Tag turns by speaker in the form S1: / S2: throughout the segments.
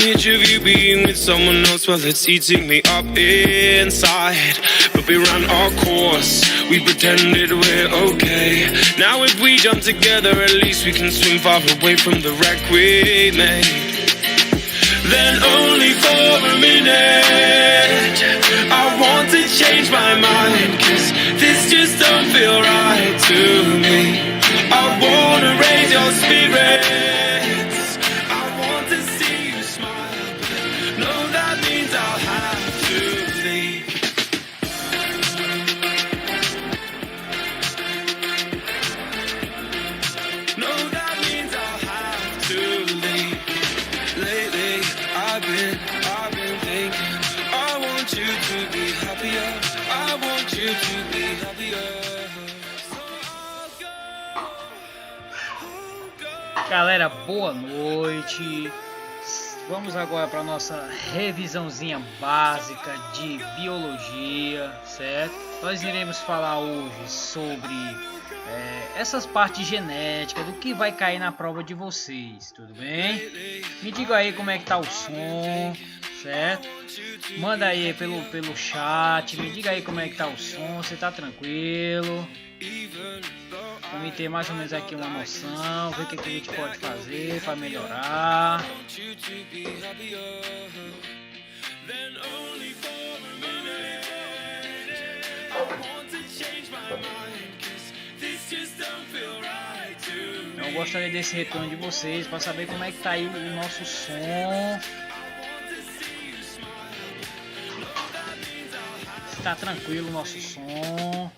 S1: image of you being with someone else, well, it's eating me up inside. But we ran our course, we pretended we're okay. Now if we jump together, at least we can swim far away from the wreck we made. Then only for a minute I want to change my mind, 'cause this just don't feel right to me. I wanna raise your spirits, I want to see you smile, but no, that means I'll have to leave. No, that means I'll have to leave. Lately I've been thinking, I want you to be happier, I want you to be happier. So I'll go.
S2: Galera, boa noite. Vamos agora para nossa revisãozinha básica de biologia, certo? Nós iremos falar hoje sobre essas partes genéticas, do que vai cair na prova de vocês, tudo bem? Me diga aí como é que tá o som, certo? Manda aí pelo chat, me diga aí como é que tá o som, você tá tranquilo? Pra mim ter mais ou menos aqui uma noção, ver o que a gente pode fazer para melhorar. Eu gostaria desse retorno de vocês para saber como é que tá aí o nosso som. Se tá tranquilo o nosso som.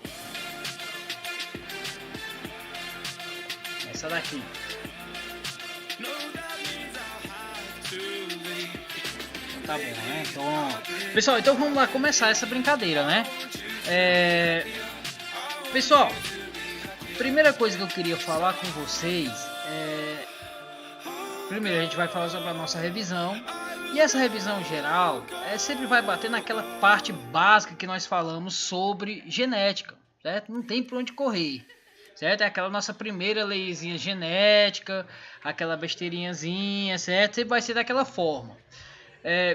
S2: Essa daqui. Tá bom, né? Então, pessoal, então vamos lá começar essa brincadeira, né? Pessoal, primeira coisa que eu queria falar com vocês primeiro a gente vai falar sobre a nossa revisão. E essa revisão geral sempre vai bater naquela parte básica que nós falamos sobre genética, certo? Não tem pra onde correr, certo? É aquela nossa primeira leizinha genética, aquela besteirinhazinha, certo? Sempre vai ser daquela forma.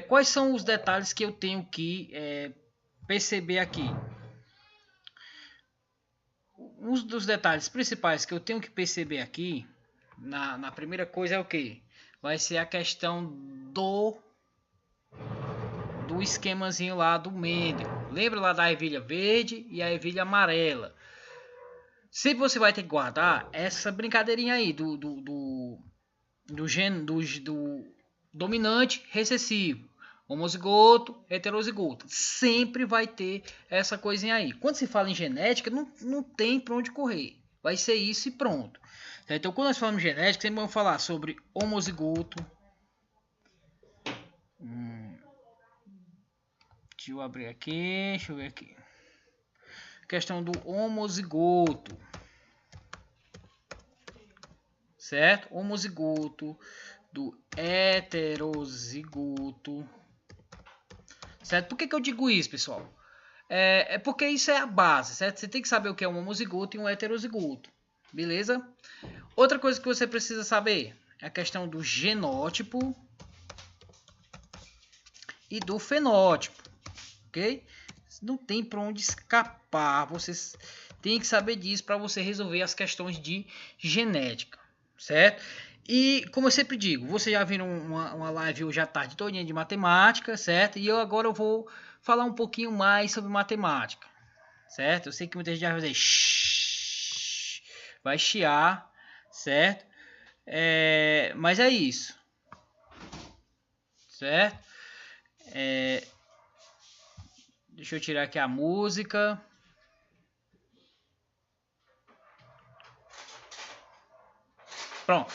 S2: Quais são os detalhes que eu tenho que perceber aqui? Um dos detalhes principais que eu tenho que perceber aqui, na primeira coisa, é o que? Vai ser a questão do esquemazinho lá do Mendel. Lembra lá da ervilha verde e a ervilha amarela? Sempre você vai ter que guardar essa brincadeirinha aí do dominante recessivo, homozigoto, heterozigoto. Sempre vai ter essa coisinha aí. Quando se fala em genética, não tem pra onde correr. Vai ser isso e pronto. Então, quando nós falamos de genética, sempre vamos falar sobre homozigoto. Deixa eu abrir aqui, deixa eu ver aqui. Questão do homozigoto. Certo? Homozigoto, do heterozigoto. Certo? Por que eu digo isso, pessoal? É porque isso é a base, certo? Você tem que saber o que é um homozigoto e um heterozigoto. Beleza? Outra coisa que você precisa saber é a questão do genótipo e do fenótipo. Ok? Não tem para onde escapar. Vocês têm que saber disso para você resolver as questões de genética, certo? E como eu sempre digo, vocês já viram uma live hoje à tarde todinha de matemática, certo? E agora eu vou falar um pouquinho mais sobre matemática, certo? Eu sei que muita gente vai fazer shhh, vai chiar, certo? Mas é isso, certo? Deixa eu tirar aqui a música. Pronto.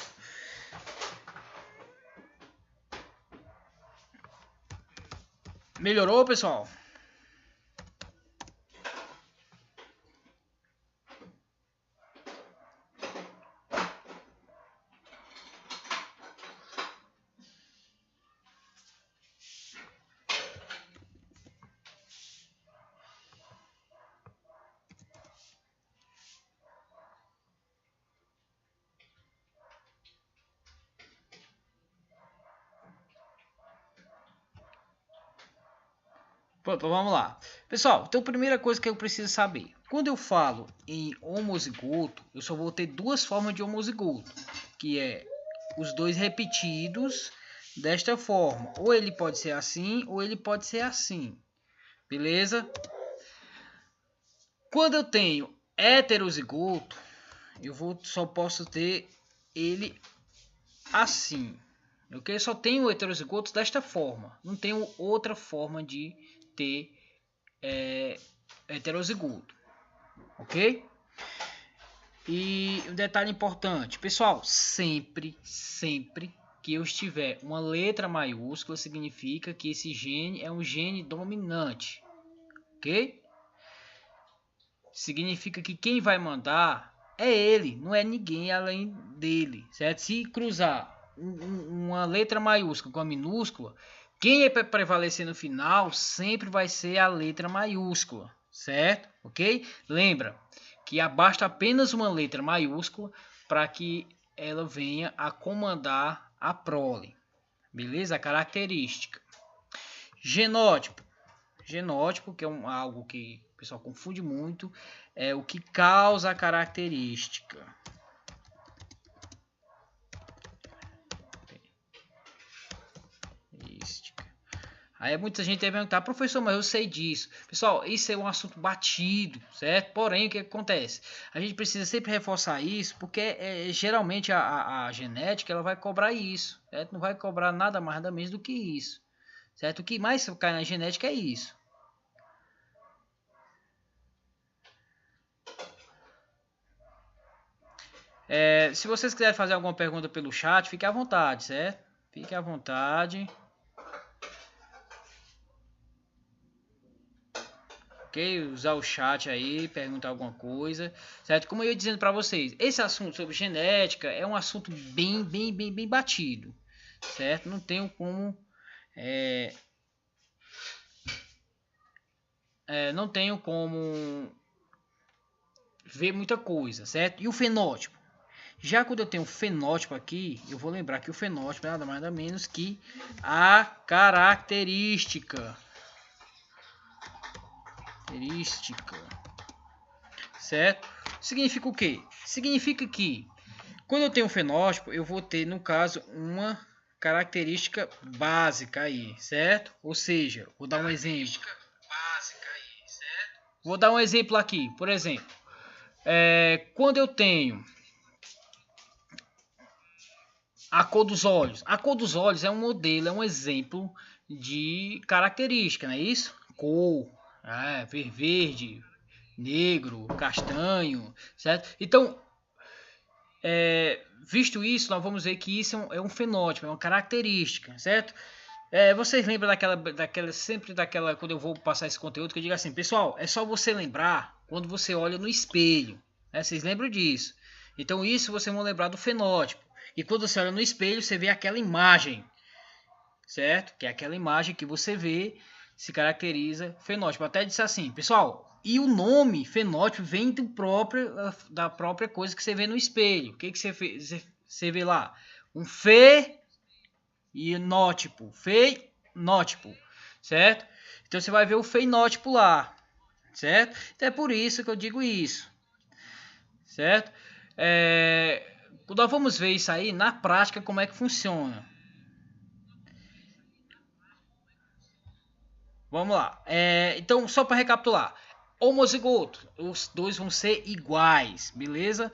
S2: Melhorou, pessoal? Pronto, vamos lá. Pessoal, então a primeira coisa que eu preciso saber. Quando eu falo em homozigoto, eu só vou ter duas formas de homozigoto. Que é os dois repetidos desta forma. Ou ele pode ser assim, ou ele pode ser assim. Beleza? Quando eu tenho heterozigoto, só posso ter ele assim. Ok? Só tenho heterozigotos desta forma. Não tenho outra forma de ter heterozigoto. Ok? E um detalhe importante, pessoal, sempre que eu estiver uma letra maiúscula, significa que esse gene é um gene dominante. Ok? Significa que quem vai mandar é ele, não é ninguém além dele, certo? Se cruzar uma letra maiúscula com a minúscula, quem vai prevalecer no final sempre vai ser a letra maiúscula, certo? Ok? Lembra que basta apenas uma letra maiúscula para que ela venha a comandar a prole, beleza? A característica. Genótipo, que é algo que o pessoal confunde muito, é o que causa a característica. Aí muita gente deve perguntar, professor, mas eu sei disso. Pessoal, isso é um assunto batido, certo? Porém, o que acontece? A gente precisa sempre reforçar isso, porque geralmente a genética ela vai cobrar isso, certo? Não vai cobrar nada mais nada menos do que isso, certo? O que mais cai na genética é isso. Se vocês quiserem fazer alguma pergunta pelo chat, fique à vontade, certo? Fique à vontade. Ok? Usar o chat aí, perguntar alguma coisa, certo? Como eu ia dizendo para vocês, esse assunto sobre genética é um assunto bem batido, certo? Não tenho como não tenho como ver muita coisa, certo? E o fenótipo? Já quando eu tenho o fenótipo aqui, eu vou lembrar que o fenótipo é nada mais nada menos que a característica. Certo? Significa o quê? Significa que quando eu tenho um fenótipo, eu vou ter, no caso, uma característica básica aí, certo? Ou seja, vou dar um exemplo. Vou dar um exemplo aqui, por exemplo. Quando eu tenho a cor dos olhos. A cor dos olhos é um modelo, é um exemplo de característica, não é isso? Cor, verde, negro, castanho, certo? Então, visto isso, nós vamos ver que isso é um fenótipo, é uma característica, certo? Vocês lembram daquela, quando eu vou passar esse conteúdo, que eu digo assim, pessoal, é só você lembrar quando você olha no espelho, né? Vocês lembram disso? Então isso vocês vão lembrar do fenótipo. E quando você olha no espelho, você vê aquela imagem, certo? Que é aquela imagem que você vê, se caracteriza fenótipo. Até disse assim, pessoal, e o nome fenótipo vem da própria coisa que você vê no espelho. O que você vê lá? Um fenótipo, certo? Então você vai ver o fenótipo lá, certo? Então é por isso que eu digo isso, certo? Nós vamos ver isso aí na prática, como é que funciona. Vamos lá. Então, só para recapitular. Homozigoto, os dois vão ser iguais, beleza?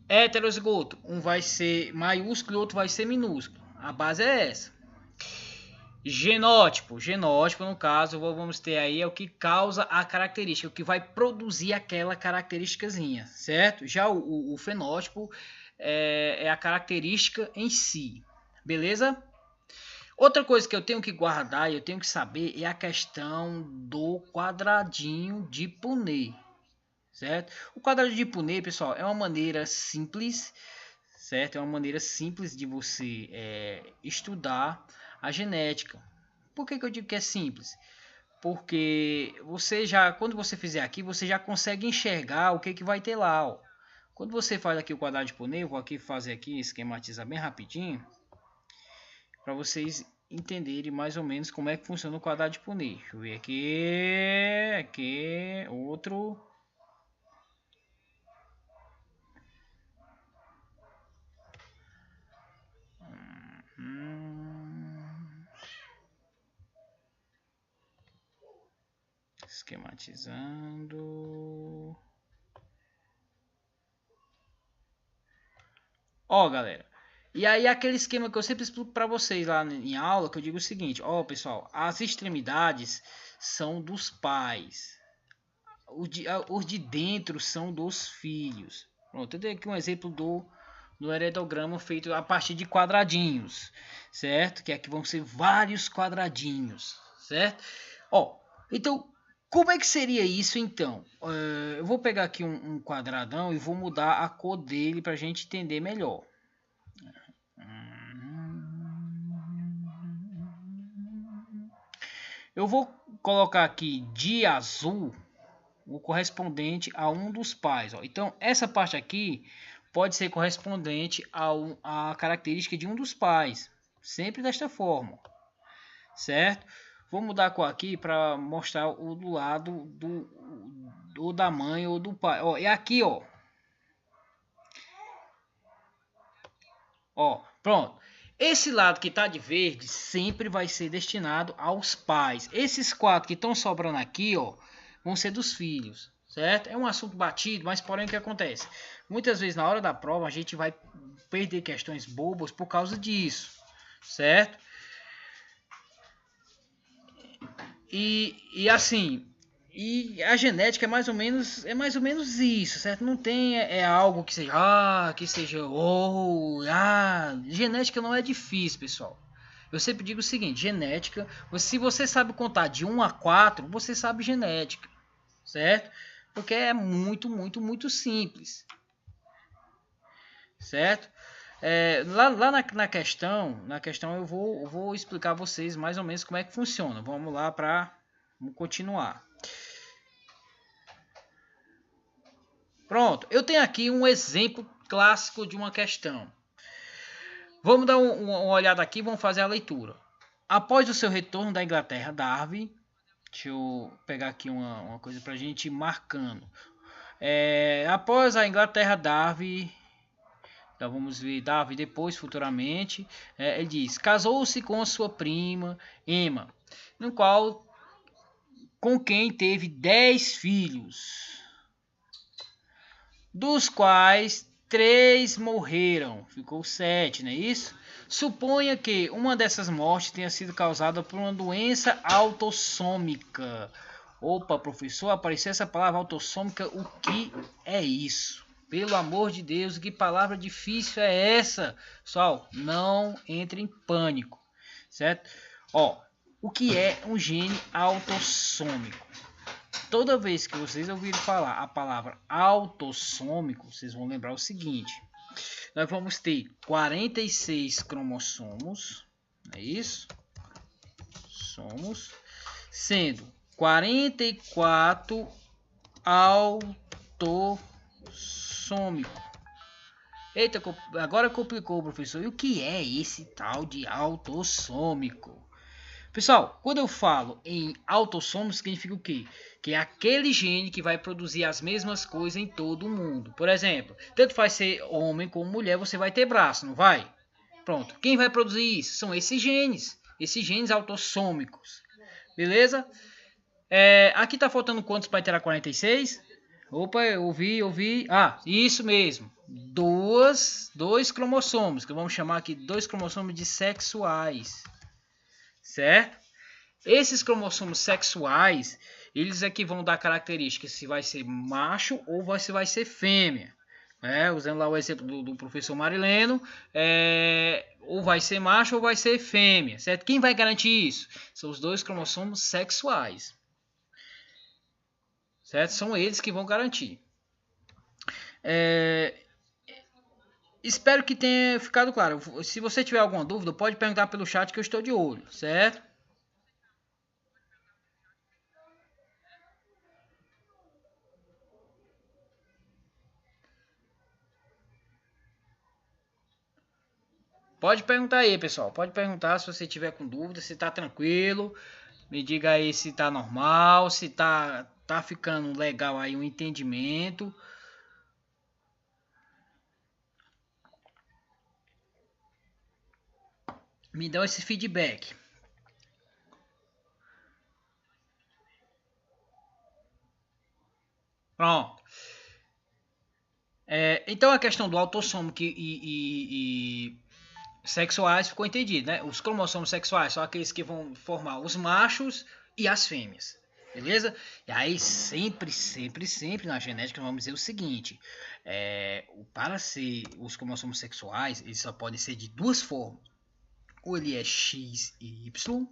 S2: Heterozigoto, um vai ser maiúsculo e outro vai ser minúsculo. A base é essa. Genótipo, no caso, vamos ter aí é o que causa a característica, o que vai produzir aquela característicazinha, certo? Já o fenótipo é a característica em si, beleza? Outra coisa que eu tenho que guardar e eu tenho que saber é a questão do quadradinho de Punnett, certo? O quadradinho de Punnett, pessoal, é uma maneira simples, certo? É uma maneira simples de você estudar a genética. Por que eu digo que é simples? Porque quando você fizer aqui, você já consegue enxergar o que vai ter lá, ó. Quando você faz aqui o quadrado de Punnett, eu vou aqui fazer aqui, esquematizar bem rapidinho, para vocês entenderem mais ou menos como é que funciona o quadrado de Punnett. Deixa eu ver aqui, outro. Esquematizando. Ó, galera. E aí aquele esquema que eu sempre explico para vocês lá em aula, que eu digo o seguinte, ó, pessoal, as extremidades são dos pais. Os de dentro são dos filhos. Pronto, eu dei aqui um exemplo do heredograma feito a partir de quadradinhos, certo? Que aqui vão ser vários quadradinhos, certo? Ó, então, como é que seria isso então? Eu vou pegar aqui um quadradão e vou mudar a cor dele para a gente entender melhor. Eu vou colocar aqui de azul o correspondente a um dos pais. Ó. Então, essa parte aqui pode ser correspondente a característica de um dos pais. Sempre desta forma. Certo? Vou mudar a cor aqui para mostrar o do lado do da mãe ou do pai. Ó, e aqui, ó. Ó, pronto. Esse lado que está de verde sempre vai ser destinado aos pais. Esses 4 que estão sobrando aqui, ó, vão ser dos filhos, certo? É um assunto batido, mas porém o que acontece? Muitas vezes na hora da prova a gente vai perder questões bobas por causa disso, certo? E assim, e a genética é mais ou menos isso, certo? Não tem algo que seja genética não é difícil, pessoal. Eu sempre digo o seguinte, genética, se você sabe contar de 1 a 4, você sabe genética, certo? Porque é muito simples, certo? Lá na questão eu vou explicar a vocês mais ou menos como é que funciona. Vamos lá vamos continuar. Pronto, eu tenho aqui um exemplo clássico de uma questão. Vamos dar uma olhada aqui, vamos fazer a leitura. Após o seu retorno da Inglaterra, Darwin, deixa eu pegar aqui uma coisa para a gente ir marcando. Após a Inglaterra, Darwin, então vamos ver Darwin depois, futuramente, ele diz, casou-se com sua prima, Emma, com quem teve 10 filhos, dos quais 3 morreram, ficou 7, não é isso? Suponha que uma dessas mortes tenha sido causada por uma doença autossômica. Opa, professor, apareceu essa palavra autossômica, o que é isso? Pelo amor de Deus, que palavra difícil é essa? Pessoal, não entre em pânico, certo? Ó, o que é um gene autossômico? Toda vez que vocês ouvirem falar a palavra autossômico, vocês vão lembrar o seguinte. Nós vamos ter 46 cromossomos, é isso? Sendo 44 autossômico. Eita, agora complicou, professor. E o que é esse tal de autossômico? Pessoal, quando eu falo em autossômico, significa o quê? Que é aquele gene que vai produzir as mesmas coisas em todo o mundo. Por exemplo, tanto faz ser homem como mulher, você vai ter braço, não vai? Pronto. Quem vai produzir isso? São esses genes autossômicos. Beleza? Aqui tá faltando quantos para ter a 46? Opa, eu ouvi. Ah, isso mesmo. Dois cromossomos, que vamos chamar aqui 2 cromossomos de sexuais. Certo? Esses cromossomos sexuais, eles é que vão dar características se vai ser macho ou se vai ser fêmea. Usando lá o exemplo do professor Marileno, ou vai ser macho ou vai ser fêmea, certo? Quem vai garantir isso? São os 2 cromossomos sexuais, certo? São eles que vão garantir. Espero que tenha ficado claro. Se você tiver alguma dúvida, pode perguntar pelo chat que eu estou de olho, certo? Pode perguntar aí, pessoal. Pode perguntar se você tiver com dúvida, se tá tranquilo. Me diga aí se tá normal, se tá ficando legal aí o entendimento. Me dão esse feedback. Pronto. Então a questão do autossômico e sexuais ficou entendido, né? Os cromossomos sexuais são aqueles que vão formar os machos e as fêmeas, beleza? E aí sempre na genética vamos dizer o seguinte: para ser os cromossomos sexuais, eles só podem ser de duas formas. Ou ele é X e Y,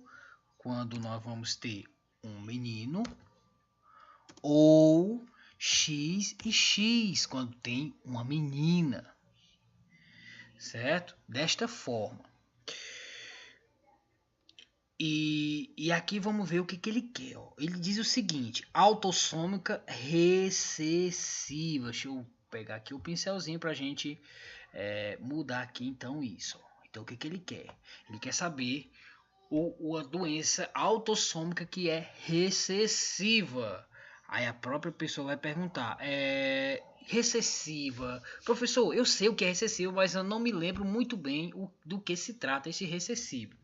S2: quando nós vamos ter um menino, ou X e X, quando tem uma menina, certo? Desta forma. E aqui vamos ver o que ele quer. Ó. Ele diz o seguinte: autossômica recessiva. Deixa eu pegar aqui o pincelzinho para a gente mudar aqui então isso. Então o que ele quer? Ele quer saber a doença autossômica que é recessiva. Aí a própria pessoa vai perguntar: recessiva. Professor, eu sei o que é recessivo, mas eu não me lembro muito bem do que se trata esse recessivo.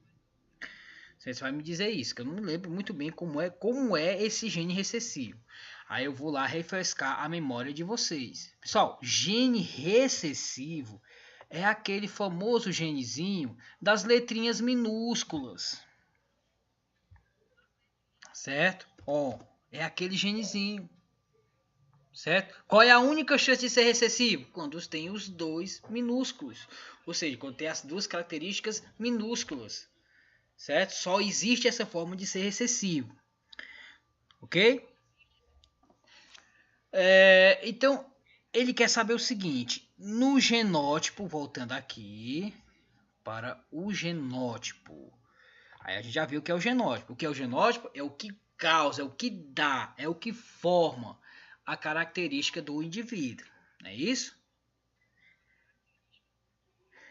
S2: Você vai me dizer isso, que eu não me lembro muito bem como é esse gene recessivo. Aí eu vou lá refrescar a memória de vocês. Pessoal, gene recessivo é aquele famoso genezinho das letrinhas minúsculas. Certo? Ó, é aquele genezinho. Certo? Qual é a única chance de ser recessivo? Quando tem os dois minúsculos. Ou seja, quando tem as duas características minúsculas. Certo? Só existe essa forma de ser recessivo. Ok? Então, ele quer saber o seguinte. No genótipo, voltando aqui para o genótipo. Aí a gente já viu o que é o genótipo. O que é o genótipo? É o que causa, é o que dá, é o que forma a característica do indivíduo. Não é isso?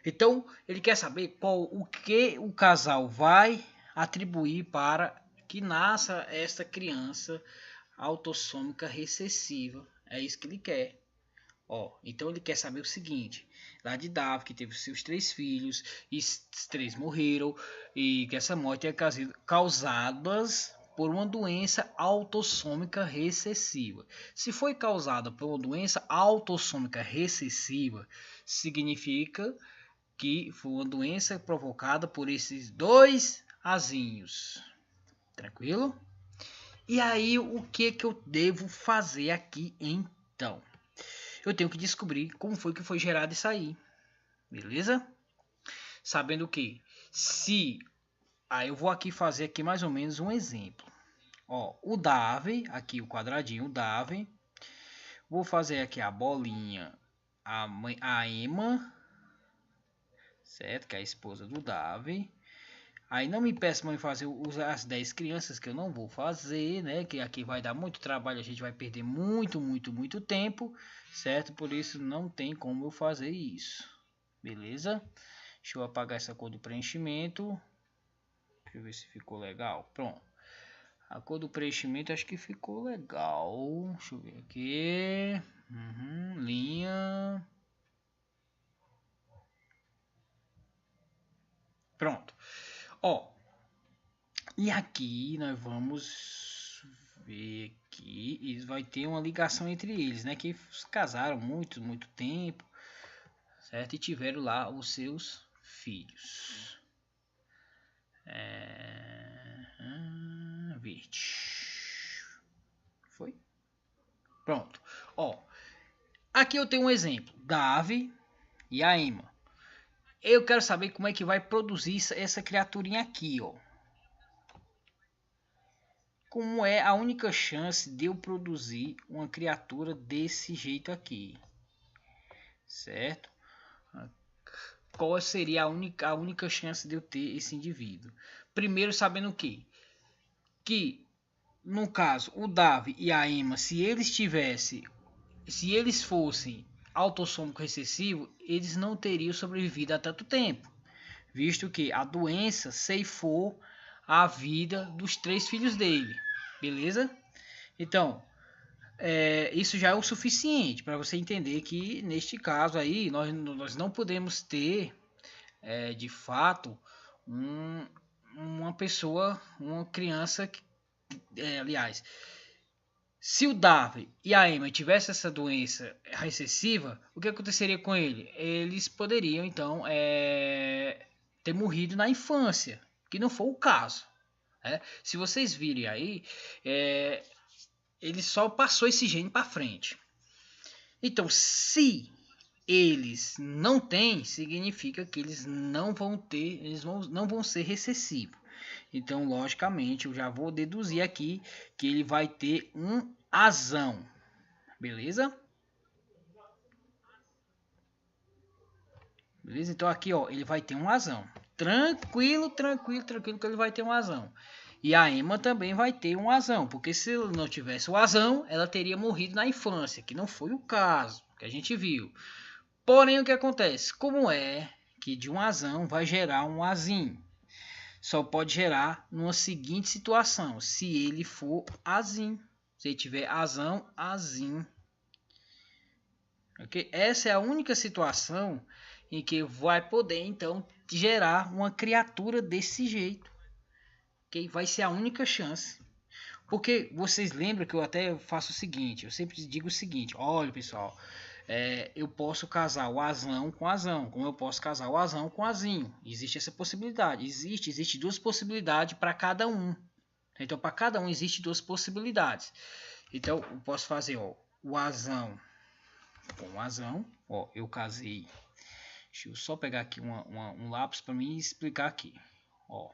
S2: Então, ele quer saber o que o casal vai atribuir para que nasça essa criança autossômica recessiva. É isso que ele quer. Então ele quer saber o seguinte: lá de Davi, que teve seus 3 filhos, e 3 morreram, e que essa morte é causadas por uma doença autossômica recessiva. Se foi causada por uma doença autossômica recessiva, significa que foi uma doença provocada por esses 2 azinhos. Tranquilo? E aí, o que eu devo fazer aqui então? Eu tenho que descobrir como foi que foi gerado isso aí. Beleza? Sabendo que eu vou aqui fazer aqui mais ou menos um exemplo. O Davi, aqui o quadradinho, o Davi. Vou fazer aqui a bolinha, a Emma, certo? Que é a esposa do Davi. Aí não me peça mãe fazer as 10 crianças, que eu não vou fazer, né? Que aqui vai dar muito trabalho, a gente vai perder muito tempo, certo? Por isso não tem como eu fazer isso, beleza? Deixa eu apagar essa cor do preenchimento. Deixa eu ver se ficou legal. Pronto. A cor do preenchimento acho que ficou legal. Deixa eu ver aqui. Linha. Pronto. E aqui nós vamos ver aqui, e vai ter uma ligação entre eles, né? Que casaram muito tempo, certo? E tiveram lá os seus filhos. Verde. Foi? Pronto. Aqui eu tenho um exemplo. Davi e a Emma. Eu quero saber como é que vai produzir essa criaturinha aqui, Como é a única chance de eu produzir uma criatura desse jeito aqui, certo? Qual seria a única chance de eu ter esse indivíduo? Primeiro, sabendo o quê? Que, no caso, o Davi e a Emma, se eles fossem autossômico recessivo, eles não teriam sobrevivido há tanto tempo. visto que a doença ceifou a vida dos 3 filhos dele, beleza? Então, isso já é o suficiente para você entender que neste caso aí nós não podemos ter de fato uma pessoa, uma criança, aliás, se o Darwin e a Emma tivessem essa doença recessiva, o que aconteceria com ele? Eles poderiam então ter morrido na infância, que não foi o caso. Se vocês virem aí, ele só passou esse gene para frente. Então, se eles não têm, significa que eles não vão ter, não vão ser recessivos. Então, logicamente, eu já vou deduzir aqui que ele vai ter um azão. Beleza? Beleza? Então aqui, ó, ele vai ter um azão. Tranquilo que ele vai ter um azão. E a Emma também vai ter um azão, porque se ela não tivesse o azão, ela teria morrido na infância, que não foi o caso que a gente viu. Porém, o que acontece? Como é que de um azão vai gerar um azinho? Só pode gerar numa seguinte situação, se ele for azinho. Se ele tiver azão, azinho. Okay? Essa é a única situação em que vai poder, então, gerar uma criatura desse jeito. Okay? Vai ser a única chance. Porque vocês lembram que eu até faço o seguinte, eu sempre digo o seguinte, olha pessoal, eu posso casar o azão com azão, como eu posso casar o azão com azinho. Existe essa possibilidade, existe 2 possibilidades para cada um. Então para cada um existe 2 possibilidades. Então eu posso fazer, ó, o azão com o azão, ó, eu casei. Deixa eu só pegar aqui um lápis para me explicar aqui, ó.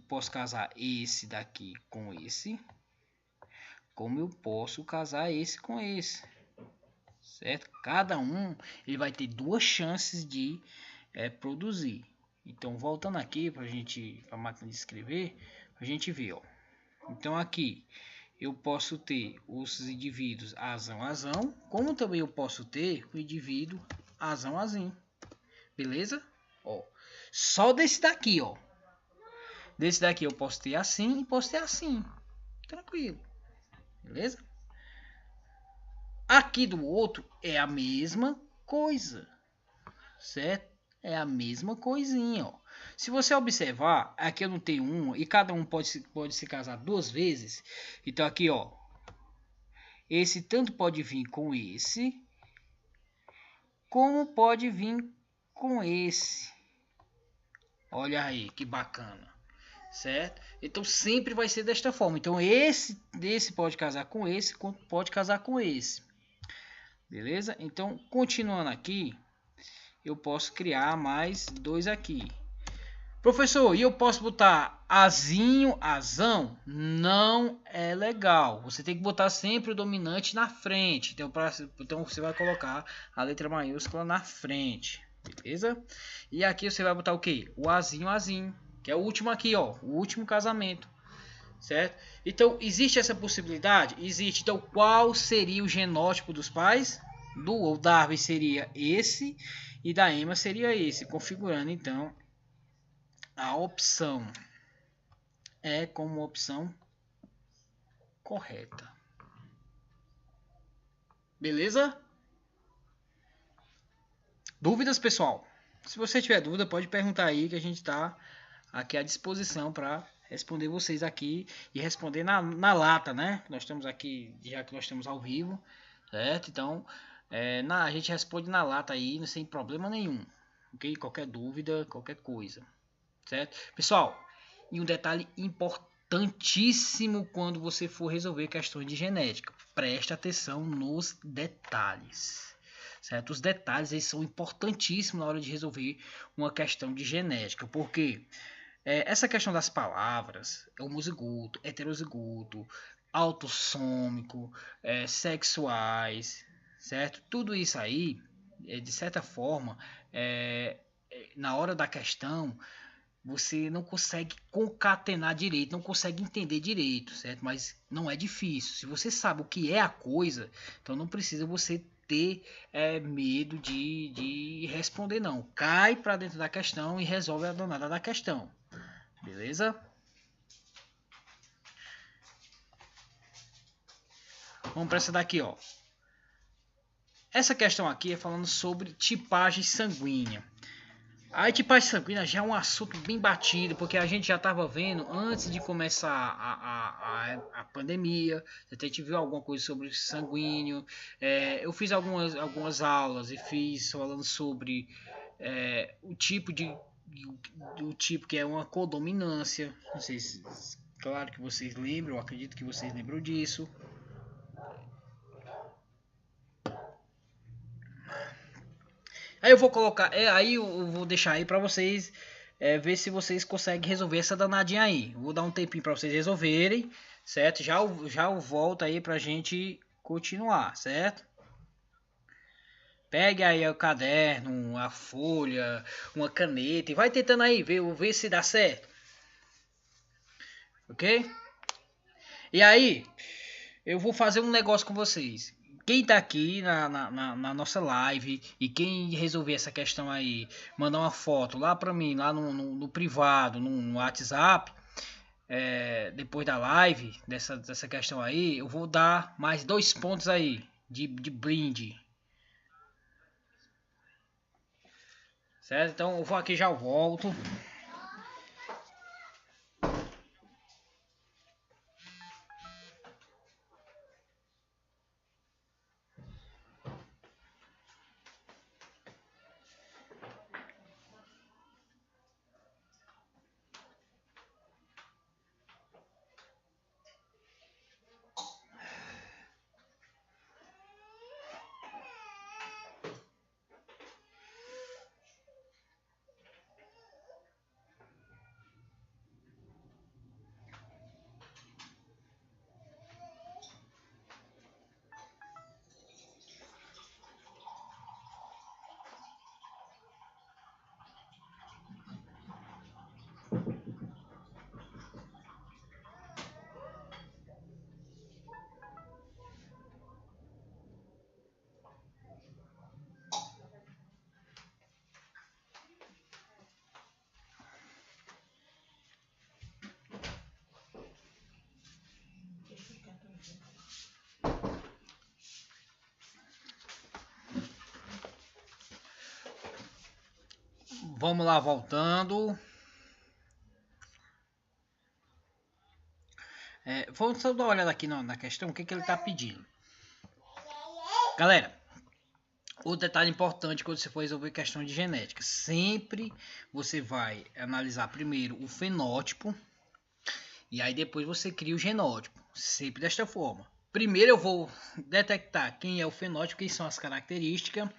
S2: Posso casar esse daqui com esse, como eu posso casar esse com esse, certo? Cada um ele vai ter 2 chances de produzir. Então voltando aqui para a máquina de escrever, a gente vê, ó. Então aqui eu posso ter os indivíduos azão, como também eu posso ter o indivíduo azão. Beleza? Ó, só desse daqui, ó. Desse daqui eu posso ter assim e posso ter assim. Tranquilo. Beleza? Aqui do outro é a mesma coisa. Certo? É a mesma coisinha, ó. Se você observar, aqui eu não tenho um e cada um pode se casar 2 vezes. Então aqui, ó, esse tanto pode vir com esse, como pode vir com esse. Olha aí que bacana, certo? Então sempre vai ser desta forma. Então esse pode casar com esse, pode casar com esse. Beleza? Então continuando aqui, eu posso criar mais 2 aqui. Professor, e eu posso botar azinho, azão? Não é legal. Você tem que botar sempre o dominante na frente. Então você vai colocar a letra maiúscula na frente. Beleza? E aqui você vai botar o que? O azinho. Que é o último aqui, ó. O último casamento. Certo? Então, existe essa possibilidade? Existe. Então, qual seria o genótipo dos pais? Do Darwin seria esse. E da Emma seria esse. Configurando, então, a opção como opção correta. Beleza? Dúvidas, pessoal? Se você tiver dúvida, pode perguntar aí que a gente está aqui à disposição para responder vocês aqui e responder na lata, né? Nós estamos aqui, já que nós estamos ao vivo, certo? Então, a gente responde na lata aí, sem problema nenhum, ok? Qualquer dúvida, qualquer coisa, certo? Pessoal, e um detalhe importantíssimo quando você for resolver questões de genética, preste atenção nos detalhes. Certo? Os detalhes eles são importantíssimos na hora de resolver uma questão de genética, porque essa questão das palavras, homozigoto, heterozigoto, autossômico, sexuais, certo? Tudo isso aí, de certa forma, na hora da questão, você não consegue concatenar direito, não consegue entender direito, certo? Mas não é difícil. Se você sabe o que é a coisa, então não precisa você ter medo de responder não. Cai para dentro da questão e resolve a danada da questão. Beleza? Vamos para essa daqui, ó. Essa questão aqui é falando sobre tipagem sanguínea. A tipagem sanguínea já é um assunto bem batido, porque a gente já estava vendo antes de começar a pandemia. A gente viu alguma coisa sobre sanguíneo. Eu fiz algumas aulas e fiz falando sobre o tipo que é uma codominância. Não sei se, claro que vocês lembram, eu acredito que vocês lembram disso. Aí eu vou colocar, aí eu vou deixar aí para vocês ver se vocês conseguem resolver essa danadinha aí. Vou dar um tempinho para vocês resolverem, certo? Já eu volto aí pra gente continuar, certo? Pegue aí o caderno, a folha, uma caneta e vai tentando aí ver se dá certo. Ok? E aí, eu vou fazer um negócio com vocês. Quem tá aqui na nossa live e quem resolver essa questão aí, mandar uma foto lá pra mim, lá no privado, no WhatsApp, depois da live, dessa questão aí, eu vou dar mais 2 pontos aí de brinde. Certo? Então eu vou aqui, já volto. Vamos lá, voltando. Vamos só dar uma olhada aqui na questão, o que ele está pedindo. Galera, o detalhe importante quando você for resolver questão de genética, sempre você vai analisar primeiro o fenótipo e aí depois você cria o genótipo, sempre desta forma. Primeiro eu vou detectar quem é o fenótipo, quem são as características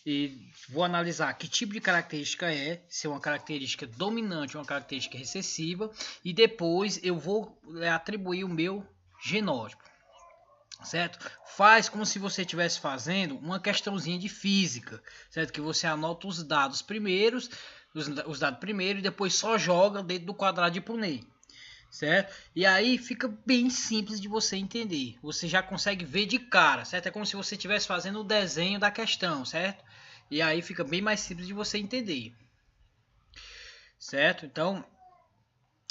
S2: e vou analisar que tipo de característica se é uma característica dominante ou uma característica recessiva e depois eu vou atribuir o meu genótipo. Certo? Faz como se você estivesse fazendo uma questãozinha de física, certo? Que você anota os dados primeiros, os dados primeiro e depois só joga dentro do quadrado de Punnett, certo? E aí fica bem simples de você entender. Você já consegue ver de cara, certo? É como se você estivesse fazendo o desenho da questão, certo? E aí fica bem mais simples de você entender, certo? Então,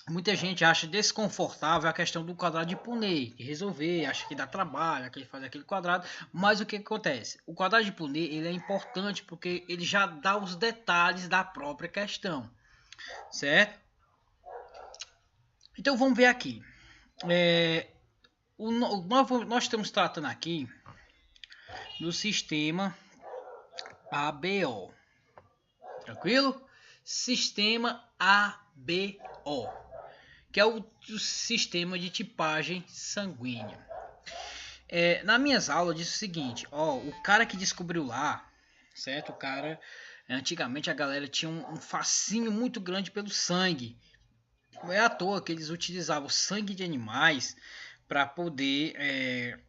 S2: muita gente acha desconfortável a questão do quadrado de Punnett, de resolver, acha que dá trabalho, que ele faz aquele quadrado, mas o que acontece? O quadrado de Punnett ele é importante porque ele já dá os detalhes da própria questão, certo? Então vamos ver aqui. Nós estamos tratando aqui do sistema ABO, tranquilo? Sistema ABO, que é o sistema de tipagem sanguínea. Nas minhas aulas eu disse o seguinte, o cara que descobriu lá, certo? O cara, antigamente a galera tinha um fascínio muito grande pelo sangue. Não é à toa que eles utilizavam sangue de animais para poder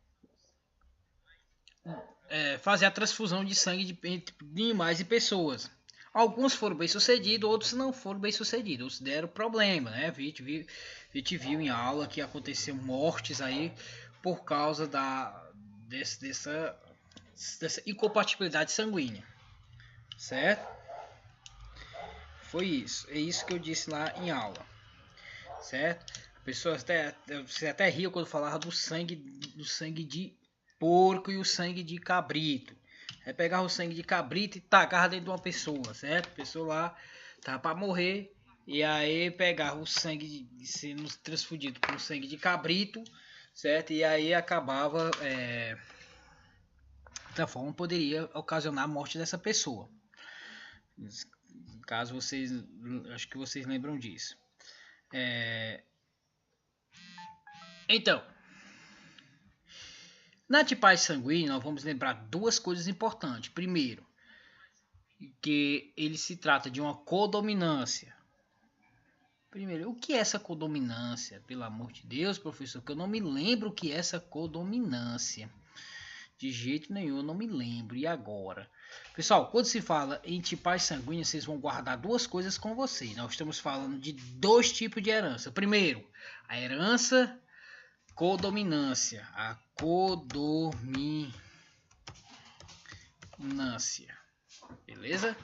S2: fazer a transfusão de sangue entre animais e pessoas. Alguns foram bem sucedidos, outros não foram bem sucedidos, outros deram problema, né? A gente viu em aula que aconteceu mortes aí por causa dessa incompatibilidade sanguínea, certo? Foi isso, é isso que eu disse lá em aula, certo? Você até riu quando falava do sangue de porco e o sangue de cabrito. É pegar o sangue de cabrito e tacar dentro de uma pessoa, certo? A pessoa lá tá para morrer e aí pegar o sangue sendo transfundido com o sangue de cabrito, certo? E aí acabava dessa forma poderia ocasionar a morte dessa pessoa. Caso vocês, acho que vocês lembram disso. Então, na tipagem sanguínea, nós vamos lembrar duas coisas importantes. Primeiro, que ele se trata de uma codominância. Primeiro, o que é essa codominância? Pelo amor de Deus, professor, que eu não me lembro o que é essa codominância. De jeito nenhum, eu não me lembro. E agora? Pessoal, quando se fala em tipagem sanguínea, vocês vão guardar duas coisas com vocês. Nós estamos falando de dois tipos de herança. Primeiro, a herança codominância. A codominância. Beleza?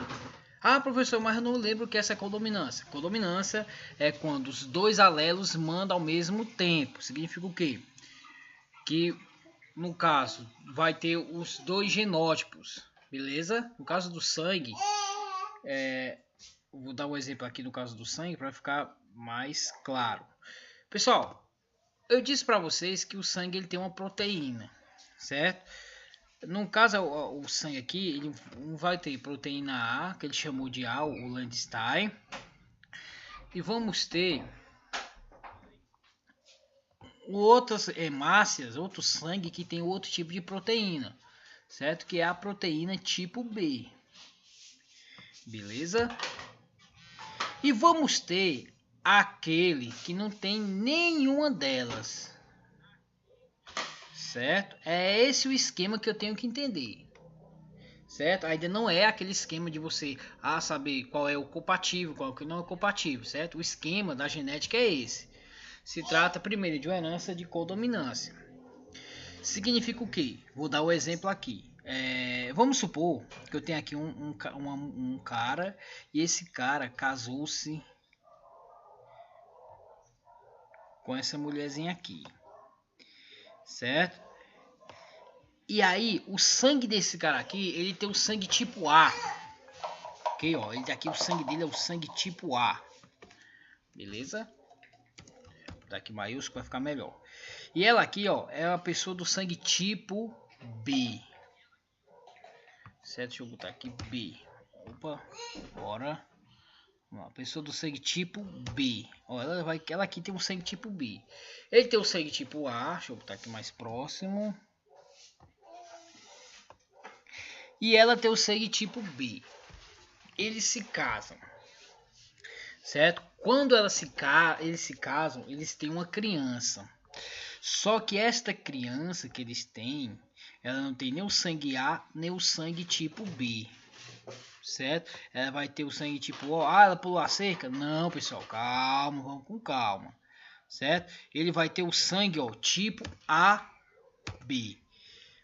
S2: Ah, professor, mas eu não lembro o que é essa codominância. Codominância é quando os dois alelos mandam ao mesmo tempo. Significa o quê? Que, no caso, vai ter os dois genótipos. Beleza? No caso do sangue, vou dar um exemplo aqui no caso do sangue para ficar mais claro. Pessoal, eu disse para vocês que o sangue ele tem uma proteína, certo? No caso, o sangue aqui, ele vai ter proteína A, que ele chamou de A, o Landstein. E vamos ter outras hemácias, outro sangue que tem outro tipo de proteína, certo? Que é a proteína tipo B. Beleza? E vamos ter aquele que não tem nenhuma delas. Certo? É esse o esquema que eu tenho que entender. Certo? Ainda não é aquele esquema de você saber qual é o compatível, qual que não é compatível, certo? O esquema da genética é esse. Se trata primeiro de uma herança de codominância. Significa o quê? Vou dar o exemplo aqui. Vamos supor que eu tenho aqui um cara e esse cara casou-se com essa mulherzinha aqui. Certo? E aí, o sangue desse cara aqui, ele tem o sangue tipo A. Ok, ó, ele aqui, o sangue dele é o sangue tipo A. Beleza? Vou botar aqui maiúsculo para ficar melhor. E ela aqui, ó, é uma pessoa do sangue tipo B. Certo? Deixa eu botar aqui B. Opa, bora. Uma pessoa do sangue tipo B. Ó, ela aqui tem um sangue tipo B. Ele tem o sangue tipo A. Deixa eu botar aqui mais próximo. E ela tem o sangue tipo B. Eles se casam. Certo? Quando eles se casam, eles têm uma criança. Só que esta criança que eles têm, ela não tem nem o sangue A, nem o sangue tipo B. Certo? Ela vai ter o sangue tipo O. Ela pulou a cerca? Não, pessoal, calma, vamos com calma. Certo? Ele vai ter o sangue, ó, tipo AB.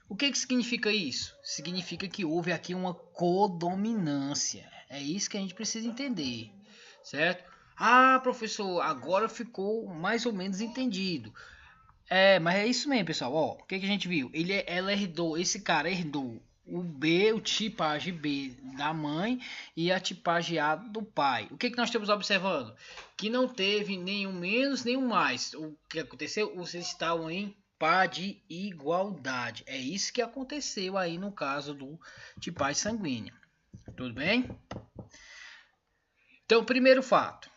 S2: O que significa isso? Significa que houve aqui uma codominância. É isso que a gente precisa entender, certo? Ah, professor, agora ficou mais ou menos entendido. Mas é isso mesmo, pessoal. Ó, o que a gente viu? Esse cara herdou o B, o tipagem B da mãe e a tipagem A do pai. O que nós estamos observando? Que não teve nenhum menos, nenhum mais. O que aconteceu? Vocês estavam em de igualdade. É isso que aconteceu aí no caso do tipagem sanguínea. Tudo bem? Então, primeiro fato.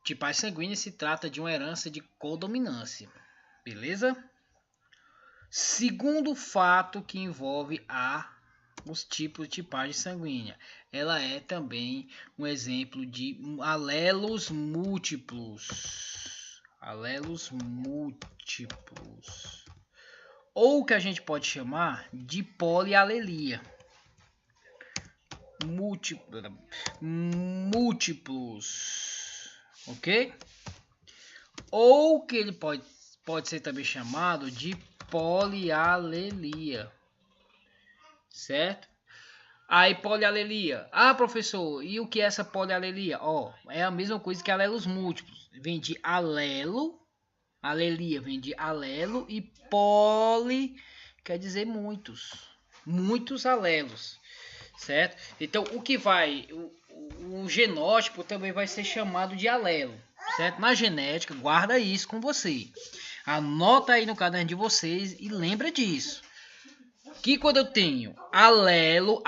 S2: Tipagem sanguínea se trata de uma herança de codominância. Beleza? Segundo fato que envolve os tipos de tipagem sanguínea. Ela é também um exemplo de alelos múltiplos. Alelos múltiplos, ou que a gente pode chamar de polialelia. Múltiplos, ok? Ou que ele pode ser também chamado de polialelia. certo? Aí polialelia. Ah, professor, e o que é essa polialelia? Ó, é a mesma coisa que alelos múltiplos. Vem de alelo, alelia vem de alelo e poli quer dizer muitos. Muitos alelos, certo? Então, o que vai... O genótipo também vai ser chamado de alelo, certo? Na genética, guarda isso com você. Anota aí no caderno de vocês e lembra disso. Que quando eu tenho alelo,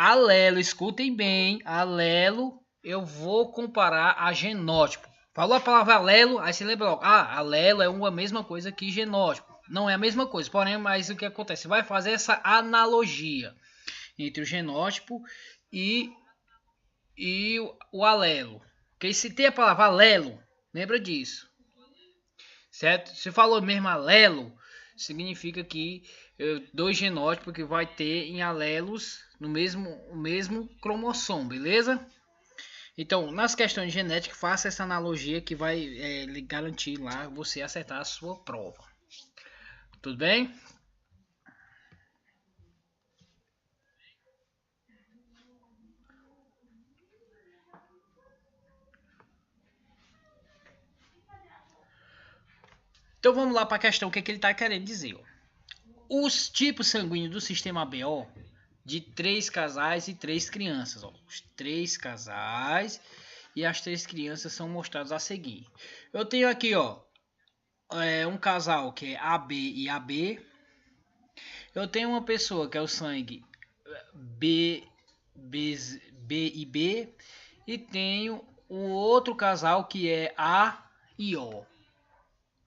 S2: escutem bem, alelo, eu vou comparar a genótipo. Falou a palavra alelo, aí você lembra logo, alelo é uma mesma coisa que genótipo. Não é a mesma coisa, porém, mas o que acontece? Vai fazer essa analogia entre o genótipo e o alelo. Porque se tem a palavra alelo, lembra disso. Certo? Se falou mesmo alelo, significa que dois genótipos que vai ter em alelos no mesmo cromossomo, beleza? Então, nas questões de genética, faça essa analogia que vai lhe garantir lá você acertar a sua prova. Tudo bem? Então vamos lá para a questão, o que, é que ele está querendo dizer. Ó. Os tipos sanguíneos do sistema BO de 3 casais e 3 crianças. Ó. Os 3 casais e as 3 crianças são mostrados a seguir. Eu tenho aqui ó, um casal que é AB e AB. Eu tenho uma pessoa que é o sangue B e B. E tenho um outro casal que é A e O.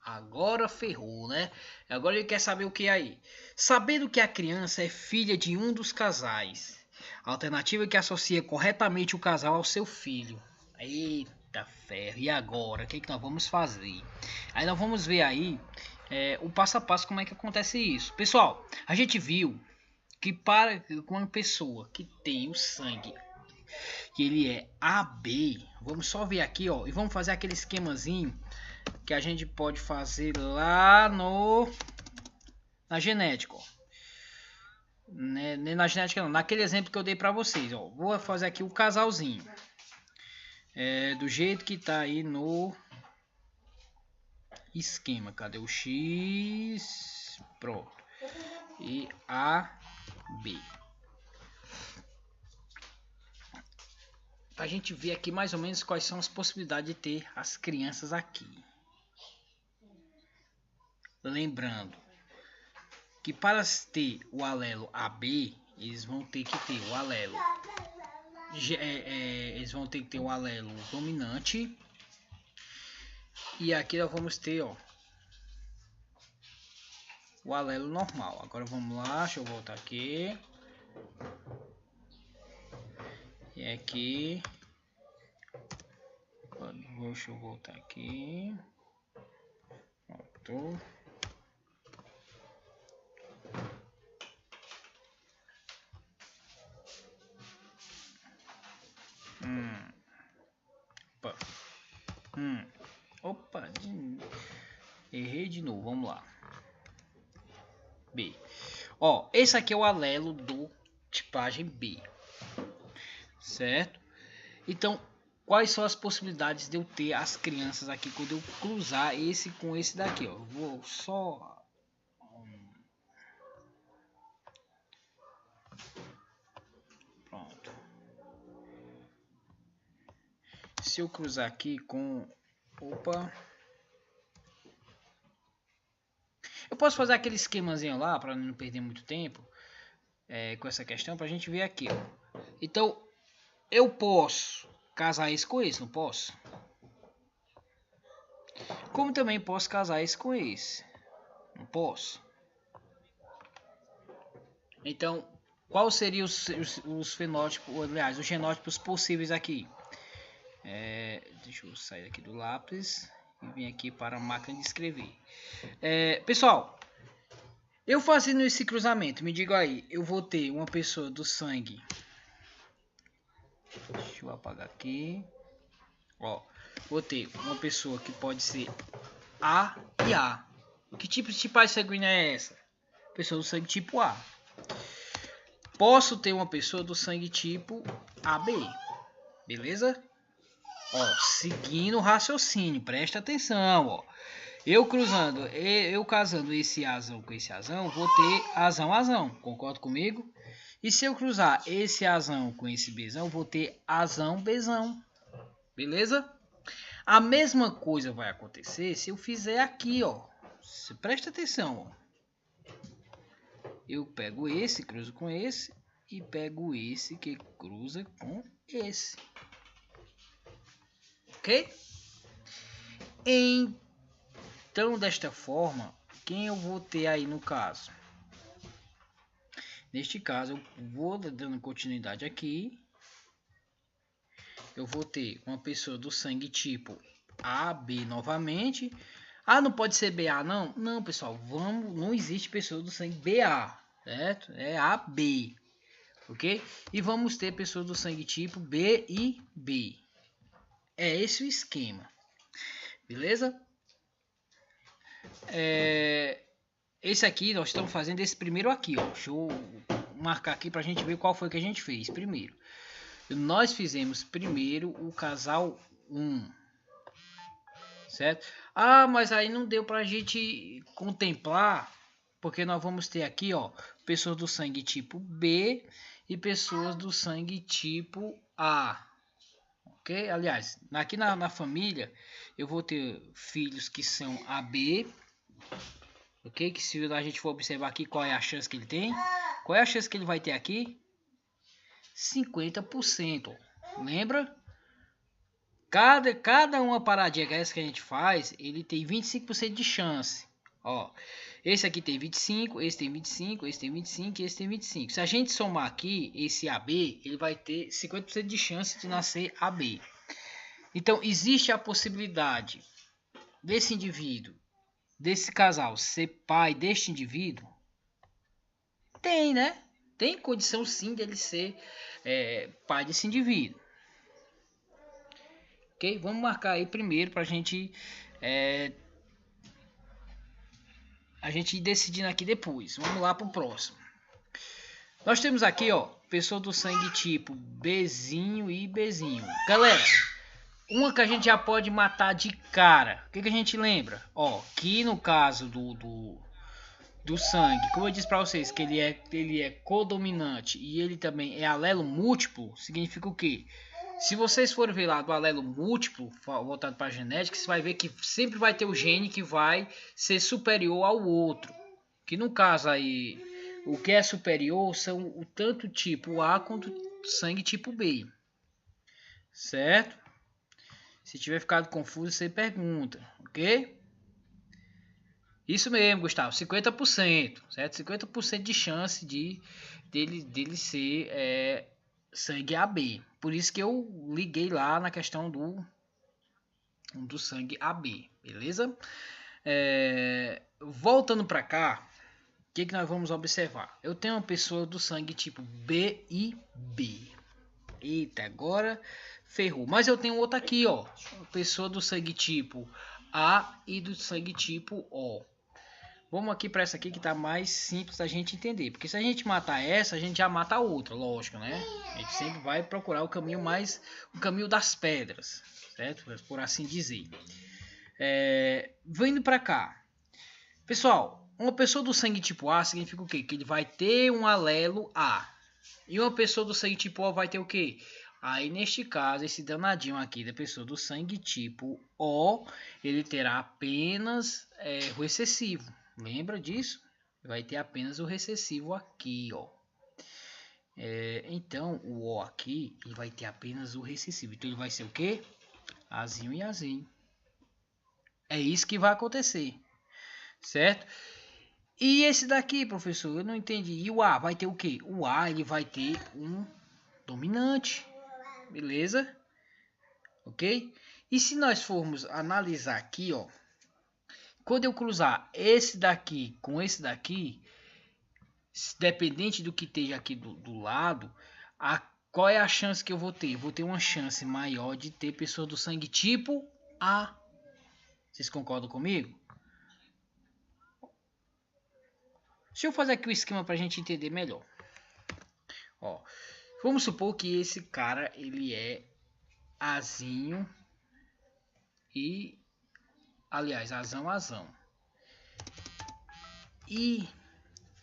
S2: Agora ferrou, né? Agora ele quer saber o que é aí. Sabendo que a criança é filha de um dos casais. Alternativa que associa corretamente o casal ao seu filho. Eita ferro. E agora? O que, que nós vamos fazer? Aí nós vamos ver aí o passo a passo como é que acontece isso. Pessoal, a gente viu que para uma pessoa que tem o sangue que ele é AB, vamos só ver aqui, ó, e vamos fazer aquele esquemazinho que a gente pode fazer lá na genética, ó. Nem na genética não, naquele exemplo que eu dei para vocês, ó. Vou fazer aqui o casalzinho do jeito que tá aí no esquema. Cadê o X? Pronto. E AB. Pra gente ver aqui mais ou menos quais são as possibilidades de ter as crianças aqui. Lembrando que para ter o alelo AB, eles vão ter que ter o alelo eles vão ter que ter o alelo dominante. E aqui nós vamos ter, ó, o alelo normal. Agora vamos lá, deixa eu voltar aqui. E aqui, deixa eu voltar aqui. Pronto. Opa, errei de novo, vamos lá. B. Ó, esse aqui é o alelo do tipagem B. Certo? Então, quais são as possibilidades de eu ter as crianças aqui quando eu cruzar esse com esse daqui, ó? Vou só pronto. Se eu cruzar aqui com opa, eu posso fazer aquele esquemazinho lá para não perder muito tempo com essa questão para a gente ver aqui, ó. Então eu posso casar esse com esse, não posso? Como também posso casar esse com esse, não posso? Então, qual seriam os fenótipos, aliás, os genótipos possíveis aqui? Deixa eu sair aqui do lápis e vir aqui para a máquina de escrever. Pessoal, eu fazendo esse cruzamento, me diga aí, eu vou ter uma pessoa do sangue. Deixa eu apagar aqui. Ó, vou ter uma pessoa que pode ser A e A. Que tipo de tipagem sanguínea é essa? Pessoa do sangue tipo A. posso ter uma pessoa do sangue tipo AB. Beleza? Ó, seguindo o raciocínio, presta atenção, ó. Eu casando esse Azão com esse Azão, vou ter Azão. Concorda comigo? E se eu cruzar esse Azão com esse Bzão, vou ter Azão, Bzão. Beleza? A mesma coisa vai acontecer se eu fizer aqui, ó. Você presta atenção, ó. Eu pego esse, cruzo com esse e pego esse que cruza com esse. Ok? Então, desta forma, quem eu vou ter aí no caso? Neste caso, eu vou dando continuidade aqui. Eu vou ter uma pessoa do sangue tipo AB novamente. Ah, não pode ser BA não? Não, pessoal, não existe pessoa do sangue BA, certo? É AB, ok? E vamos ter pessoa do sangue tipo B e B. É esse o esquema, beleza? Esse aqui nós estamos fazendo esse primeiro aqui, ó. Deixa eu marcar aqui para a gente ver qual foi que a gente fez primeiro. Nós fizemos primeiro o casal 1, certo? Ah, mas aí não deu pra gente contemplar, porque nós vamos ter aqui, ó, pessoas do sangue tipo B e pessoas do sangue tipo A, ok? Aliás, aqui na família eu vou ter filhos que são AB, ok? Que se a gente for observar aqui qual é a chance que ele tem, qual é a chance que ele vai ter aqui? 50%, lembra? Cada uma paradinha que essa que a gente faz, ele tem 25% de chance. Ó, esse aqui tem 25, esse tem 25, esse tem 25 e esse tem 25. Se a gente somar aqui esse AB, ele vai ter 50% de chance de nascer AB. Então, existe a possibilidade desse indivíduo, desse casal, ser pai deste indivíduo? Tem, né? Tem condição sim dele ser pai desse indivíduo. Ok? Vamos marcar aí primeiro para a gente ir decidindo aqui depois. Vamos lá para o próximo. Nós temos aqui, ó, pessoa do sangue tipo Bzinho e Bzinho. Galera, uma que a gente já pode matar de cara. O que a gente lembra? Ó, que no caso do sangue, como eu disse para vocês, que ele é codominante e ele também é alelo múltiplo, significa o quê? Se vocês forem ver lá do alelo múltiplo, voltado para a genética, você vai ver que sempre vai ter o gene que vai ser superior ao outro. Que no caso aí, o que é superior são o tanto tipo A quanto sangue tipo B. Certo? Se tiver ficado confuso, você pergunta, ok? Isso mesmo, Gustavo, 50%, certo? 50% de chance dele ser sangue AB. Por isso que eu liguei lá na questão do sangue AB, beleza? Voltando para cá, o que nós vamos observar? Eu tenho uma pessoa do sangue tipo B e B. Eita, agora ferrou. Mas eu tenho outra aqui, ó. Uma pessoa do sangue tipo A e do sangue tipo O. Vamos aqui para essa aqui que tá mais simples da gente entender. Porque se a gente matar essa, a gente já mata a outra, lógico, né? A gente sempre vai procurar o caminho das pedras, certo? Por assim dizer. Vindo para cá. Pessoal, uma pessoa do sangue tipo A significa o quê? Que ele vai ter um alelo A. E uma pessoa do sangue tipo O vai ter o quê? Aí, neste caso, esse danadinho aqui da pessoa do sangue tipo O, ele terá apenas o recessivo. Lembra disso? Vai ter apenas o recessivo aqui, ó. Então, o O aqui, ele vai ter apenas o recessivo. Então, ele vai ser o quê? Azinho e Azinho. É isso que vai acontecer. Certo? E esse daqui, professor, eu não entendi. E o A vai ter o quê? O A, ele vai ter um dominante. Beleza? Ok? E se nós formos analisar aqui, ó. Quando eu cruzar esse daqui com esse daqui, dependente do que esteja aqui do lado, qual é a chance que eu vou ter? Eu vou ter uma chance maior de ter pessoa do sangue tipo A. Vocês concordam comigo? Deixa eu fazer aqui o esquema para a gente entender melhor. Ó, vamos supor que esse cara ele é azinho e, aliás, azão, azão. E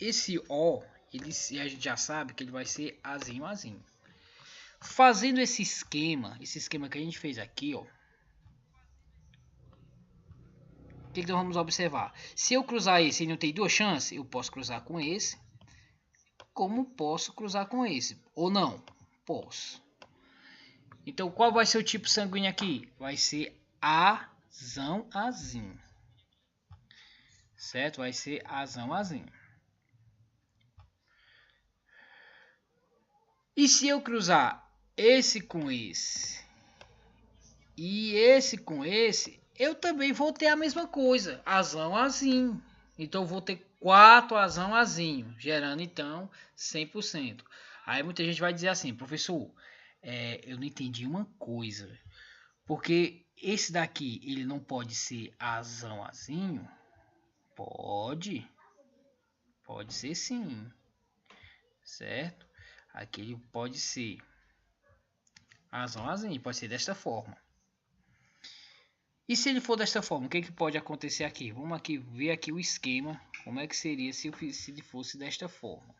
S2: esse O, a gente já sabe que ele vai ser azinho, azinho. Fazendo esse esquema que a gente fez aqui, ó. O que nós vamos observar? Se eu cruzar esse e não tem duas chances, eu posso cruzar com esse. Como posso cruzar com esse? Ou não? Posso. Então, qual vai ser o tipo sanguíneo aqui? Vai ser azão, azinho. Certo? Vai ser azão, azinho. E se eu cruzar esse com esse e esse com esse, eu também vou ter a mesma coisa, azão, azinho. Então eu vou ter 4 azão, azinho, gerando então 100%. Aí muita gente vai dizer assim, professor, eu não entendi uma coisa, porque esse daqui ele não pode ser azão, azinho? Pode ser sim, certo? Aqui ele pode ser azão, azinho, pode ser desta forma. E se ele for desta forma, o que pode acontecer aqui? Vamos aqui ver aqui o esquema, como é que seria se ele fosse desta forma.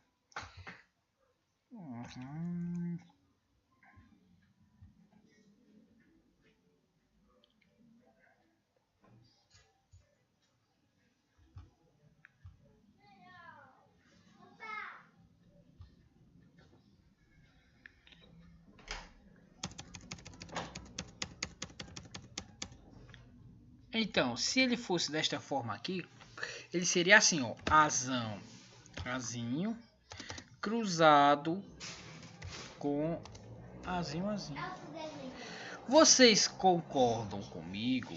S2: Então, se ele fosse desta forma aqui, ele seria assim, ó, azão, azinho, cruzado com azinho, azinho. Vocês concordam comigo?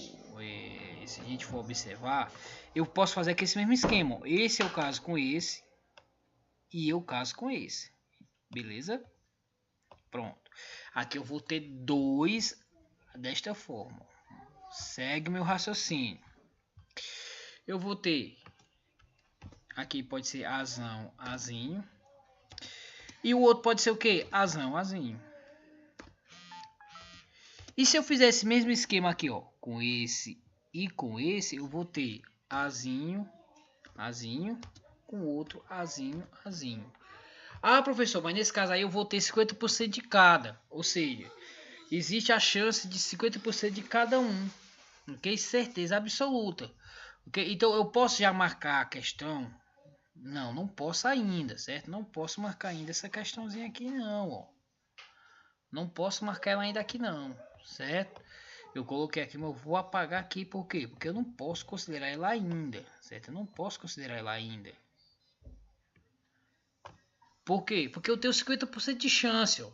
S2: Se a gente for observar, eu posso fazer aqui esse mesmo esquema. Esse é o caso com esse e eu caso com esse. Beleza? Pronto. Aqui eu vou ter 2 desta forma. Segue meu raciocínio. Eu vou ter aqui pode ser azão, azinho. E o outro pode ser o que? Azão, azinho. E se eu fizer esse mesmo esquema aqui, ó, com esse e com esse, eu vou ter azinho, azinho, com outro azinho, azinho. Ah, professor, mas nesse caso aí eu vou ter 50% de cada. Ou seja, existe a chance de 50% de cada um. Ok? Certeza absoluta. Ok? Então eu posso já marcar a questão? Não, não posso ainda, certo? Não posso marcar ainda essa questãozinha aqui não, ó. Não posso marcar ela ainda aqui não, certo? Eu coloquei aqui, mas eu vou apagar aqui, por quê? Porque eu não posso considerar ela ainda, certo? Eu não posso considerar ela ainda. Por quê? Porque eu tenho 50% de chance, ó.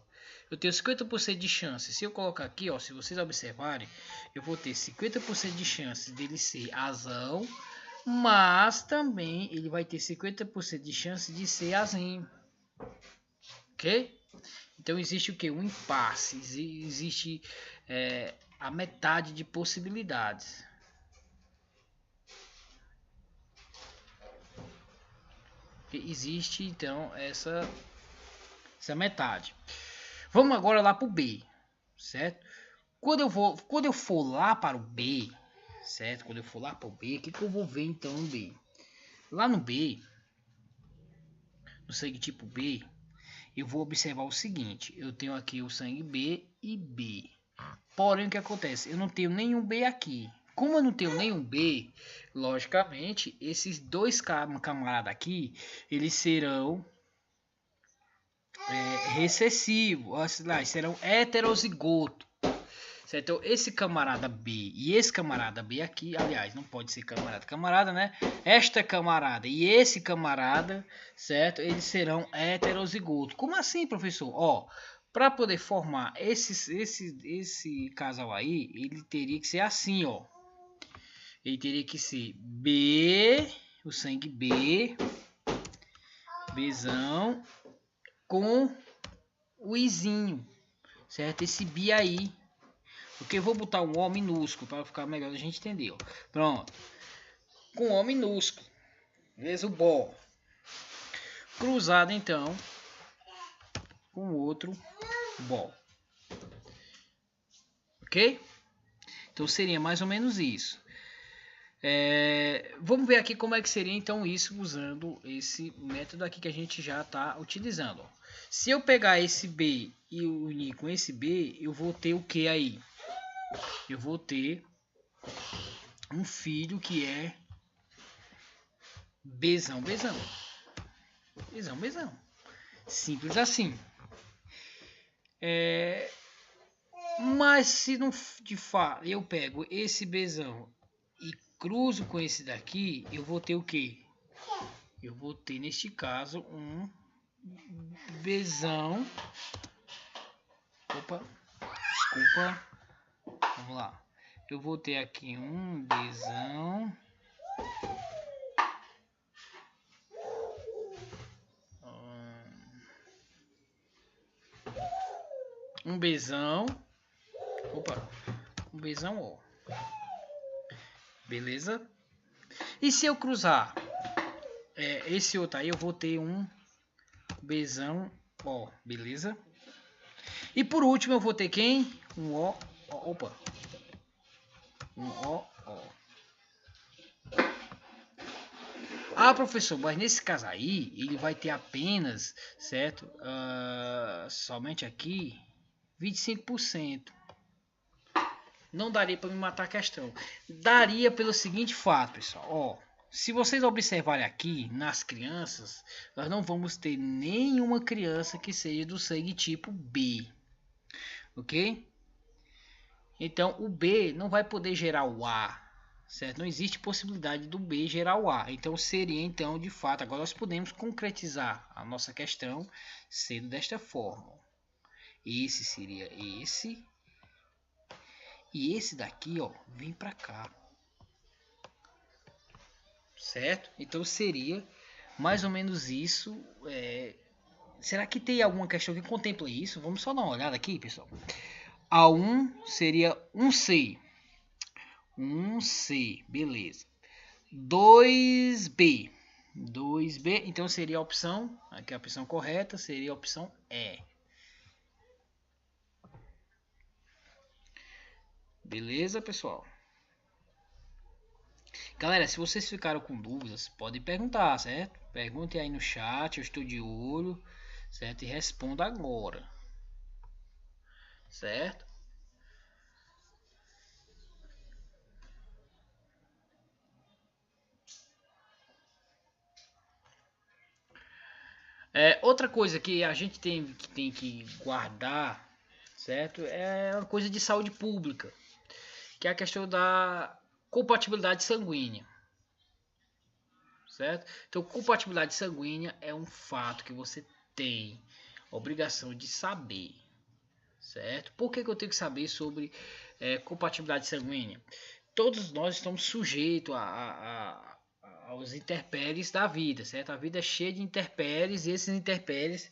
S2: Eu tenho 50% de chance. Se eu colocar aqui, ó, se vocês observarem, eu vou ter 50% de chance dele ser azão, mas também ele vai ter 50% de chance de ser azinho. Ok? Então existe o que? Um impasse. Existe a metade de possibilidades. Existe então essa metade. Vamos agora lá para o B, certo? Quando eu for lá para o B, certo? Quando eu for lá para o B, o que eu vou ver então no B? Lá no B, no sangue tipo B, eu vou observar o seguinte: eu tenho aqui o sangue B e B. Porém, o que acontece? Eu não tenho nenhum B aqui. Como eu não tenho nenhum B, logicamente, esses dois camaradas aqui, eles serão recessivos, serão heterozigotos. Certo? Então, esse camarada B e esse camarada B aqui, aliás, não pode ser camarada, né? Esta camarada e esse camarada, certo? Eles serão heterozigotos. Como assim, professor? Ó, para poder formar esse casal aí, ele teria que ser assim, ó. Ele teria que ser B, o sangue B, Bzão, com o Izinho, certo? Esse bi aí. Porque eu vou botar um O minúsculo para ficar melhor a gente entender. Ó. Pronto. Com O minúsculo. Vezes o Bó. Cruzado então com outro O. Ok? Então seria mais ou menos isso. Vamos ver aqui como é que seria então isso usando esse método aqui que a gente já está utilizando. Se eu pegar esse B e unir com esse B, eu vou ter o que aí? Eu vou ter um filho que é Bzão. Simples assim. Mas se não de fato eu pego esse Bzão e cruzo com esse daqui, eu vou ter o que? Eu vou ter neste caso um Bzão. Opa, desculpa. Vamos lá. Eu vou ter aqui um Bzão. Um Bzão. Opa, um Bzão ó. Beleza? E se eu cruzar esse outro aí, eu vou ter um Bzão ó. Beleza? E por último eu vou ter quem? Um O. Opa. Um O. Ah, professor, mas nesse caso aí, ele vai ter apenas, certo? Somente aqui, 25%. Não daria para me matar a questão. Daria pelo seguinte fato, pessoal. Ó, se vocês observarem aqui, nas crianças, nós não vamos ter nenhuma criança que seja do sangue tipo B. Ok? Então, o B não vai poder gerar o A. Certo? Não existe possibilidade do B gerar o A. Então seria então de fato, agora nós podemos concretizar a nossa questão sendo desta forma. Esse seria esse. E esse daqui, ó, vem para cá. Certo? Então seria mais ou menos isso. Será que tem alguma questão que contempla isso? Vamos só dar uma olhada aqui, pessoal. A1 seria um C. 1C, beleza. 2B. Então seria a opção, aqui a opção correta seria a opção E. Beleza, pessoal? Galera, se vocês ficaram com dúvidas, podem perguntar, certo? Perguntem aí no chat, eu estou de olho, certo? E responda agora. Certo? Outra coisa que a gente tem que guardar, certo? É uma coisa de saúde pública, que é a questão da compatibilidade sanguínea, certo? Então, compatibilidade sanguínea é um fato que você tem obrigação de saber, certo? Por que eu tenho que saber sobre compatibilidade sanguínea? Todos nós estamos sujeitos aos intempéries da vida, certo? A vida é cheia de intempéries e esses intempéries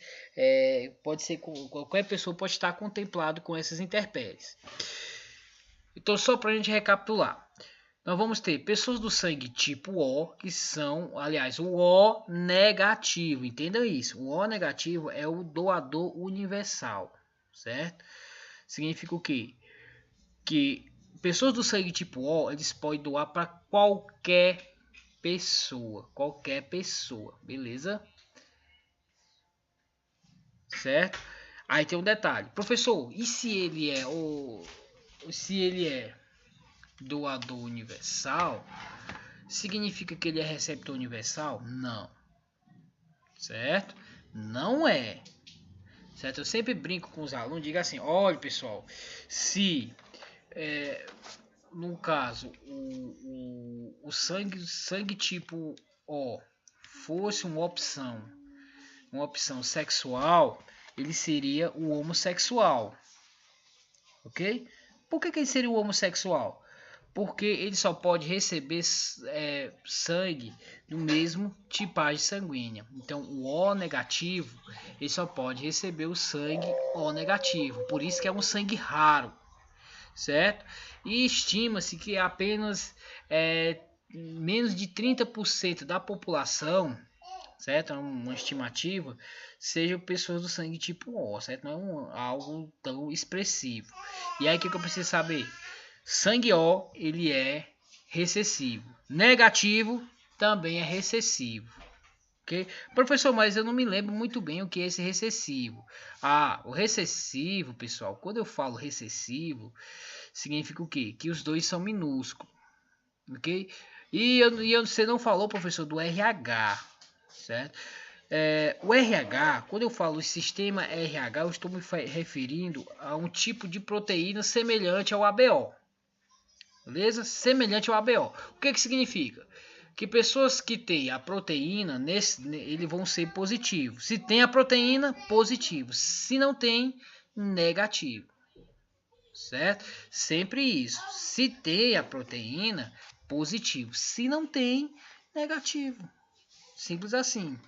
S2: pode ser qualquer pessoa pode estar contemplado com essas intempéries. Então, só para a gente recapitular, nós vamos ter pessoas do sangue tipo O, que são, aliás, o O negativo, entendam isso. O O negativo é o doador universal, certo? Significa o quê? Que pessoas do sangue tipo O, eles podem doar para qualquer pessoa, beleza? Certo? Aí tem um detalhe, professor, e se ele é doador universal, significa que ele é receptor universal? Não. Certo? Não é. Certo? Eu sempre brinco com os alunos, digo assim, olha pessoal, se no caso o sangue tipo O fosse uma opção sexual, ele seria o homossexual, ok? Por que ele seria o homossexual? Porque ele só pode receber sangue do mesmo tipagem sanguínea. Então o O negativo, ele só pode receber o sangue O negativo, por isso que é um sangue raro, certo? E estima-se que apenas menos de 30% da população certo? É uma estimativa, sejam pessoas do sangue tipo O, certo? Não é algo tão expressivo. E aí o que eu preciso saber? Sangue O, ele é recessivo. Negativo também é recessivo. Okay? Professor, mas eu não me lembro muito bem o que é esse recessivo. O recessivo, pessoal, quando eu falo recessivo, significa o quê? Que os dois são minúsculos. Ok? Você não falou, professor, do RH, certo? O RH, quando eu falo sistema RH, eu estou me referindo a um tipo de proteína semelhante ao ABO. Beleza? Semelhante ao ABO. O que significa? Que pessoas que têm a proteína, eles vão ser positivos. Se tem a proteína, positivo. Se não tem, negativo. Certo? Sempre isso. Se tem a proteína, positivo. Se não tem, negativo. Simples assim.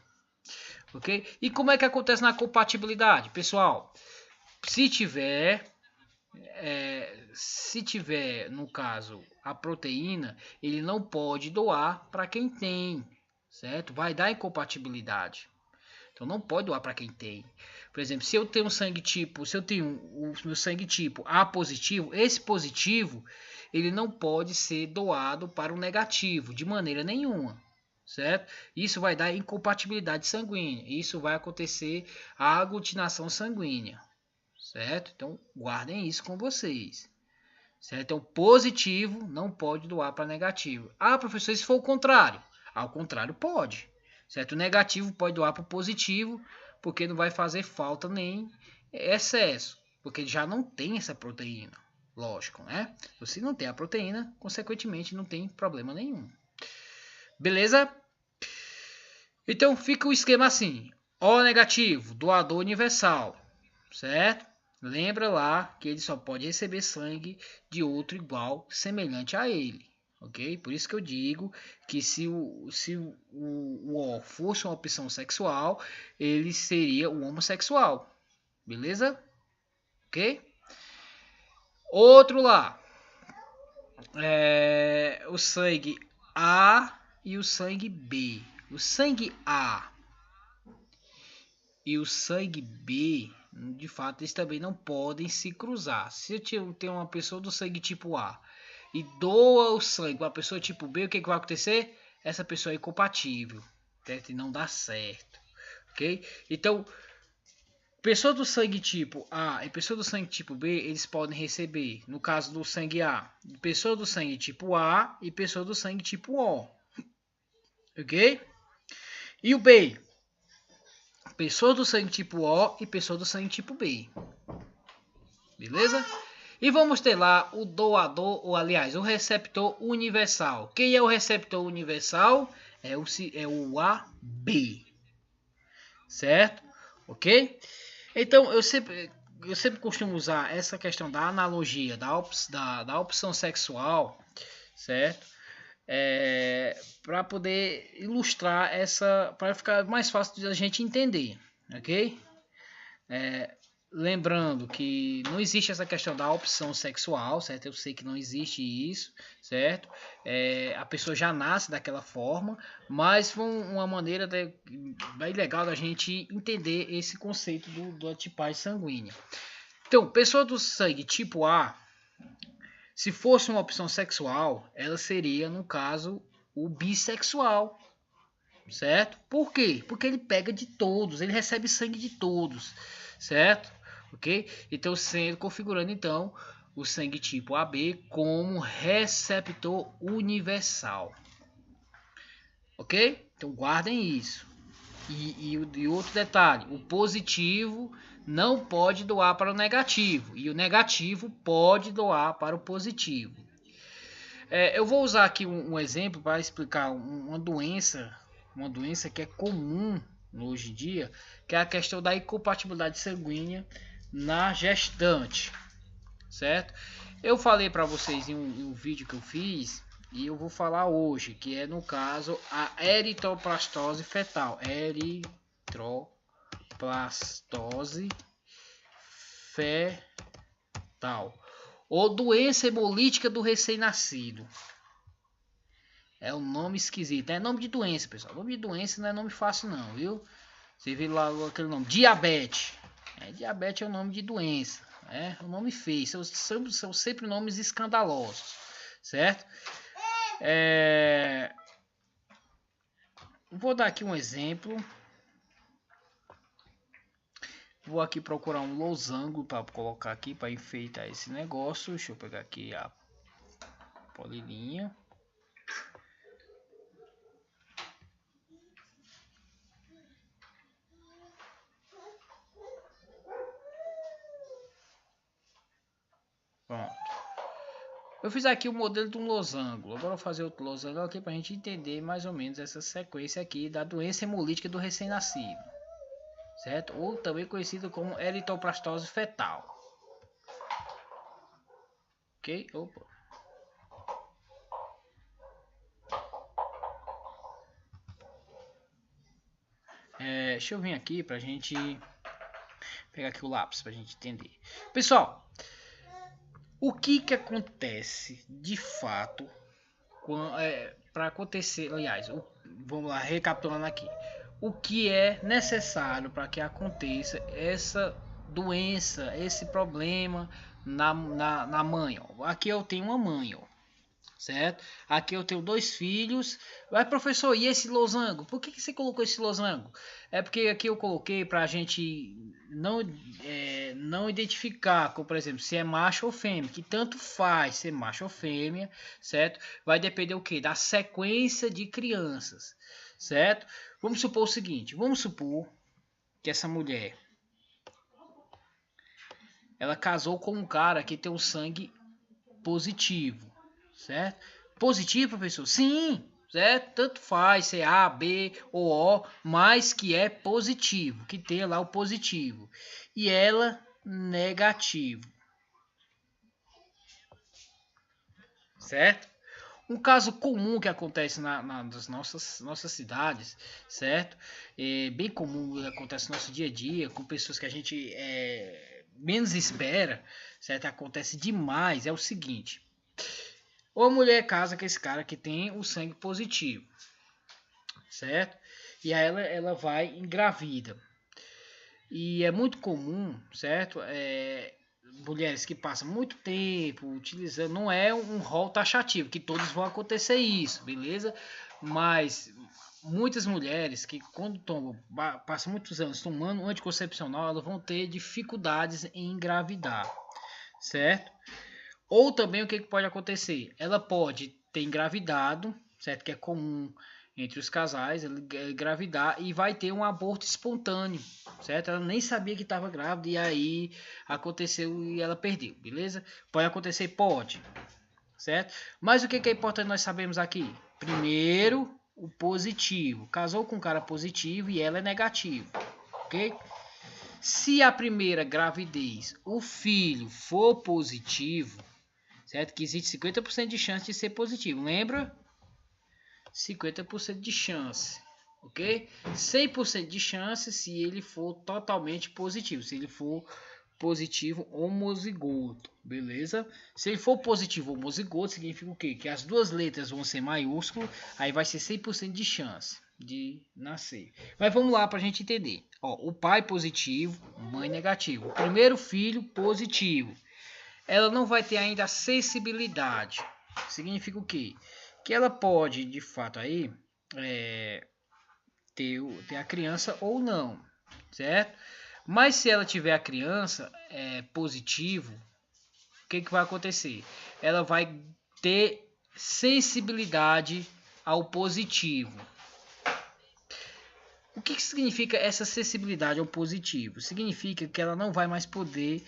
S2: Ok? E como é que acontece na compatibilidade? Pessoal, se tiver, no caso, a proteína, ele não pode doar para quem tem, certo? Vai dar incompatibilidade. Então não pode doar para quem tem. Por exemplo, se eu tenho se eu tenho o meu sangue tipo A positivo, esse positivo, ele não pode ser doado para o negativo de maneira nenhuma. Certo? Isso vai dar incompatibilidade sanguínea. Isso vai acontecer a aglutinação sanguínea. Certo? Então guardem isso com vocês. Certo? Então positivo não pode doar para negativo. Professor, se for o contrário? Ao contrário, pode. Certo? O negativo pode doar para o positivo, porque não vai fazer falta nem excesso, porque já não tem essa proteína. Lógico, né? Se não tem a proteína, consequentemente não tem problema nenhum. Beleza? Então fica o esquema assim: O negativo, doador universal, certo? Lembra lá que ele só pode receber sangue de outro igual, semelhante a ele, ok? Por isso que eu digo que se o O fosse uma opção sexual, ele seria o homossexual, beleza? Ok? Outro lá, o sangue A e o sangue B. O sangue A e o sangue B, de fato, eles também não podem se cruzar. Se eu tenho uma pessoa do sangue tipo A e doa o sangue para a pessoa tipo B, o que vai acontecer? Essa pessoa é incompatível, certo? E não dá certo, ok? Então, pessoa do sangue tipo A e pessoa do sangue tipo B, eles podem receber, no caso do sangue A, pessoa do sangue tipo A e pessoa do sangue tipo O, ok? E o B? Pessoa do sangue tipo O e pessoa do sangue tipo B. Beleza? E vamos ter lá o doador, ou aliás, o receptor universal. Quem é o receptor universal? É o AB. Certo? Ok? Então, eu sempre costumo usar essa questão da analogia, da opção sexual, certo? Para poder ilustrar para ficar mais fácil de a gente entender, ok? Lembrando que não existe essa questão da opção sexual, certo? Eu sei que não existe isso, certo? A pessoa já nasce daquela forma, mas foi uma maneira bem legal da gente entender esse conceito da tipagem sanguínea. Então, pessoa do sangue tipo A, se fosse uma opção sexual, ela seria, no caso, o bissexual, certo? Por quê? Porque ele pega de todos, ele recebe sangue de todos, certo? Ok? Então, configurando então o sangue tipo AB como receptor universal, ok? Então, guardem isso. E outro detalhe, o positivo não pode doar para o negativo e o negativo pode doar para o positivo. Eu vou usar aqui um exemplo para explicar uma doença que é comum hoje em dia, que é a questão da incompatibilidade sanguínea na gestante, certo? Eu falei para vocês em um vídeo que eu fiz e eu vou falar hoje, que é no caso a eritroplastose fetal, eritroplastose fetal, ou doença hemolítica do recém-nascido. É um nome esquisito. É nome de doença, pessoal. Nome de doença não é nome fácil não, viu? Você vê lá aquele nome, diabetes. Diabetes é um nome de doença. É um nome feio. São sempre nomes escandalosos. Certo? Vou dar aqui um exemplo. Vou aqui procurar um losango para colocar aqui para enfeitar esse negócio. Deixa eu pegar aqui a polilinha. Pronto. Eu fiz aqui o modelo de um losango. Agora eu vou fazer outro losango aqui para a gente entender mais ou menos essa sequência aqui da doença hemolítica do recém-nascido. Certo? Ou também conhecido como eritroplastose fetal. Ok? Opa. Deixa eu vir aqui para a gente pegar aqui o lápis para a gente entender. Pessoal, o que acontece de fato para acontecer? Aliás, vamos lá, recapitulando aqui. O que é necessário para que aconteça essa doença, esse problema na mãe? Ó. Aqui eu tenho uma mãe, ó, certo? Aqui eu tenho 2 filhos. Mas professor, e esse losango? Por que você colocou esse losango? É porque aqui eu coloquei para a gente não identificar, como por exemplo, se é macho ou fêmea, que tanto faz ser macho ou fêmea, certo? Vai depender o que? Da sequência de crianças, certo? Vamos supor o seguinte, vamos supor que essa mulher, ela casou com um cara que tem um sangue positivo, certo? Positivo, professor? Sim, certo? Tanto faz ser A, B ou O, mas que é positivo, que tem lá o positivo. E ela negativo, certo? Um caso comum que acontece nas nossas cidades, certo? Bem comum, acontece no nosso dia a dia, com pessoas que a gente menos espera, certo? Acontece demais, é o seguinte. Ou a mulher casa com esse cara que tem o sangue positivo, certo? E aí ela vai engravida. E é muito comum, certo? Mulheres que passam muito tempo utilizando, não é um rol taxativo, que todos vão acontecer isso, beleza? Mas muitas mulheres que quando passam muitos anos tomando um anticoncepcional, elas vão ter dificuldades em engravidar, certo? Ou também o que pode acontecer? Ela pode ter engravidado, certo? Que é comum entre os casais, ela engravidar e vai ter um aborto espontâneo, certo? Ela nem sabia que estava grávida e aí aconteceu e ela perdeu, beleza? Pode acontecer? Pode, certo? Mas o que é importante nós sabemos aqui? Primeiro, o positivo. Casou com um cara positivo e ela é negativo, ok? Se a primeira gravidez o filho for positivo, certo? Que existe 50% de chance de ser positivo. Lembra? 50% de chance. Ok? 100% de chance se ele for totalmente positivo. Se ele for positivo homozigoto. Beleza? Se ele for positivo homozigoto, significa o quê? Que as duas letras vão ser maiúsculas. Aí vai ser 100% de chance de nascer. Mas vamos lá para a gente entender. Ó, o pai positivo, mãe negativo. O primeiro filho positivo. Ela não vai ter ainda a sensibilidade. Significa o quê? Que ela pode, de fato, aí ter a criança ou não, certo? Mas se ela tiver a criança positivo, o que vai acontecer? Ela vai ter sensibilidade ao positivo. O que significa essa sensibilidade ao positivo? Significa que ela não vai mais poder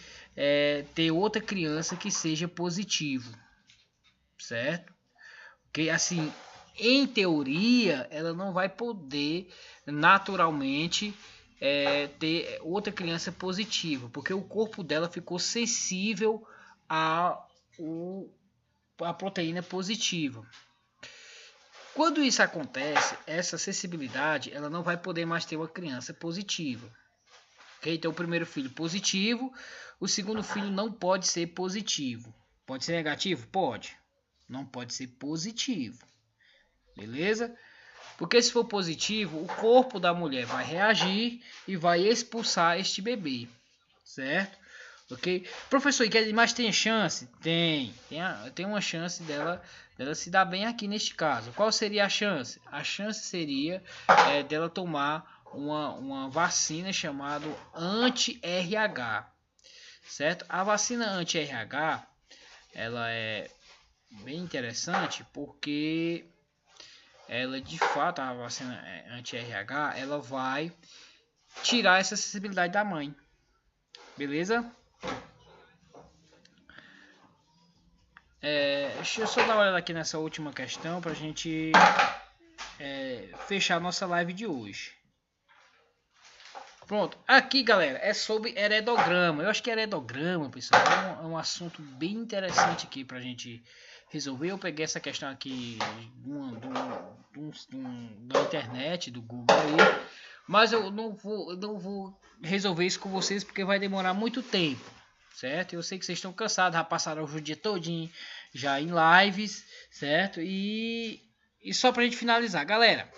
S2: ter outra criança que seja positivo, certo? Que assim, em teoria, ela não vai poder naturalmente ter outra criança positiva, porque o corpo dela ficou sensível à proteína positiva. Quando isso acontece, essa sensibilidade ela não vai poder mais ter uma criança positiva. Okay? Então o primeiro filho positivo, o segundo filho não pode ser positivo. Pode ser negativo? Pode. Não pode ser positivo. Beleza? Porque se for positivo, o corpo da mulher vai reagir e vai expulsar este bebê. Certo? Ok? Professor, mas tem chance? Tem uma chance dela se dar bem aqui neste caso. Qual seria a chance? A chance seria dela tomar uma vacina chamada anti-RH. Certo? A vacina anti-RH, ela é bem interessante porque ela, de fato, a vacina anti-RH, ela vai tirar essa sensibilidade da mãe. Beleza? Deixa eu só dar uma olhada aqui nessa última questão para a gente fechar nossa live de hoje. Pronto, aqui galera, é sobre heredograma. Eu acho que heredograma, pessoal, é um assunto bem interessante aqui pra gente resolver. Eu peguei essa questão aqui da internet, do Google aí, mas eu não vou resolver isso com vocês porque vai demorar muito tempo, certo? Eu sei que vocês estão cansados, já passaram o dia todinho já em lives, certo? E só pra gente finalizar, galera,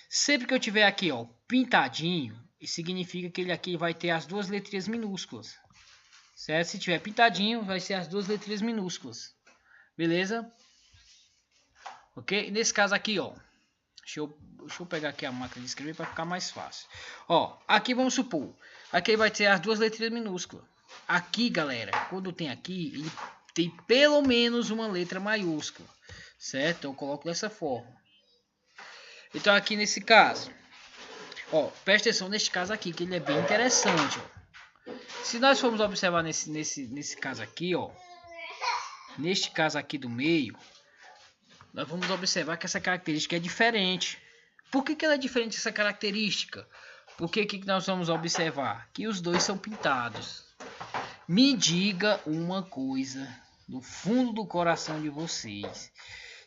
S2: sempre que eu tiver aqui, ó, pintadinho, isso significa que ele aqui vai ter as duas letrinhas minúsculas, certo? Se tiver pintadinho, vai ser as duas letrinhas minúsculas, beleza? Ok? Nesse caso aqui, ó, deixa eu pegar aqui a máquina de escrever para ficar mais fácil. Ó, aqui vamos supor, aqui vai ter as duas letrinhas minúsculas. Aqui, galera, quando tem aqui, ele tem pelo menos uma letra maiúscula, certo? Então eu coloco dessa forma. Então aqui nesse caso, ó, presta atenção neste caso aqui, que ele é bem interessante, ó. Se nós formos observar nesse caso aqui, ó, neste caso aqui do meio, nós vamos observar que essa característica é diferente. Por que ela é diferente, essa característica? Porque o que nós vamos observar? Que os dois são pintados. Me diga uma coisa do fundo do coração de vocês.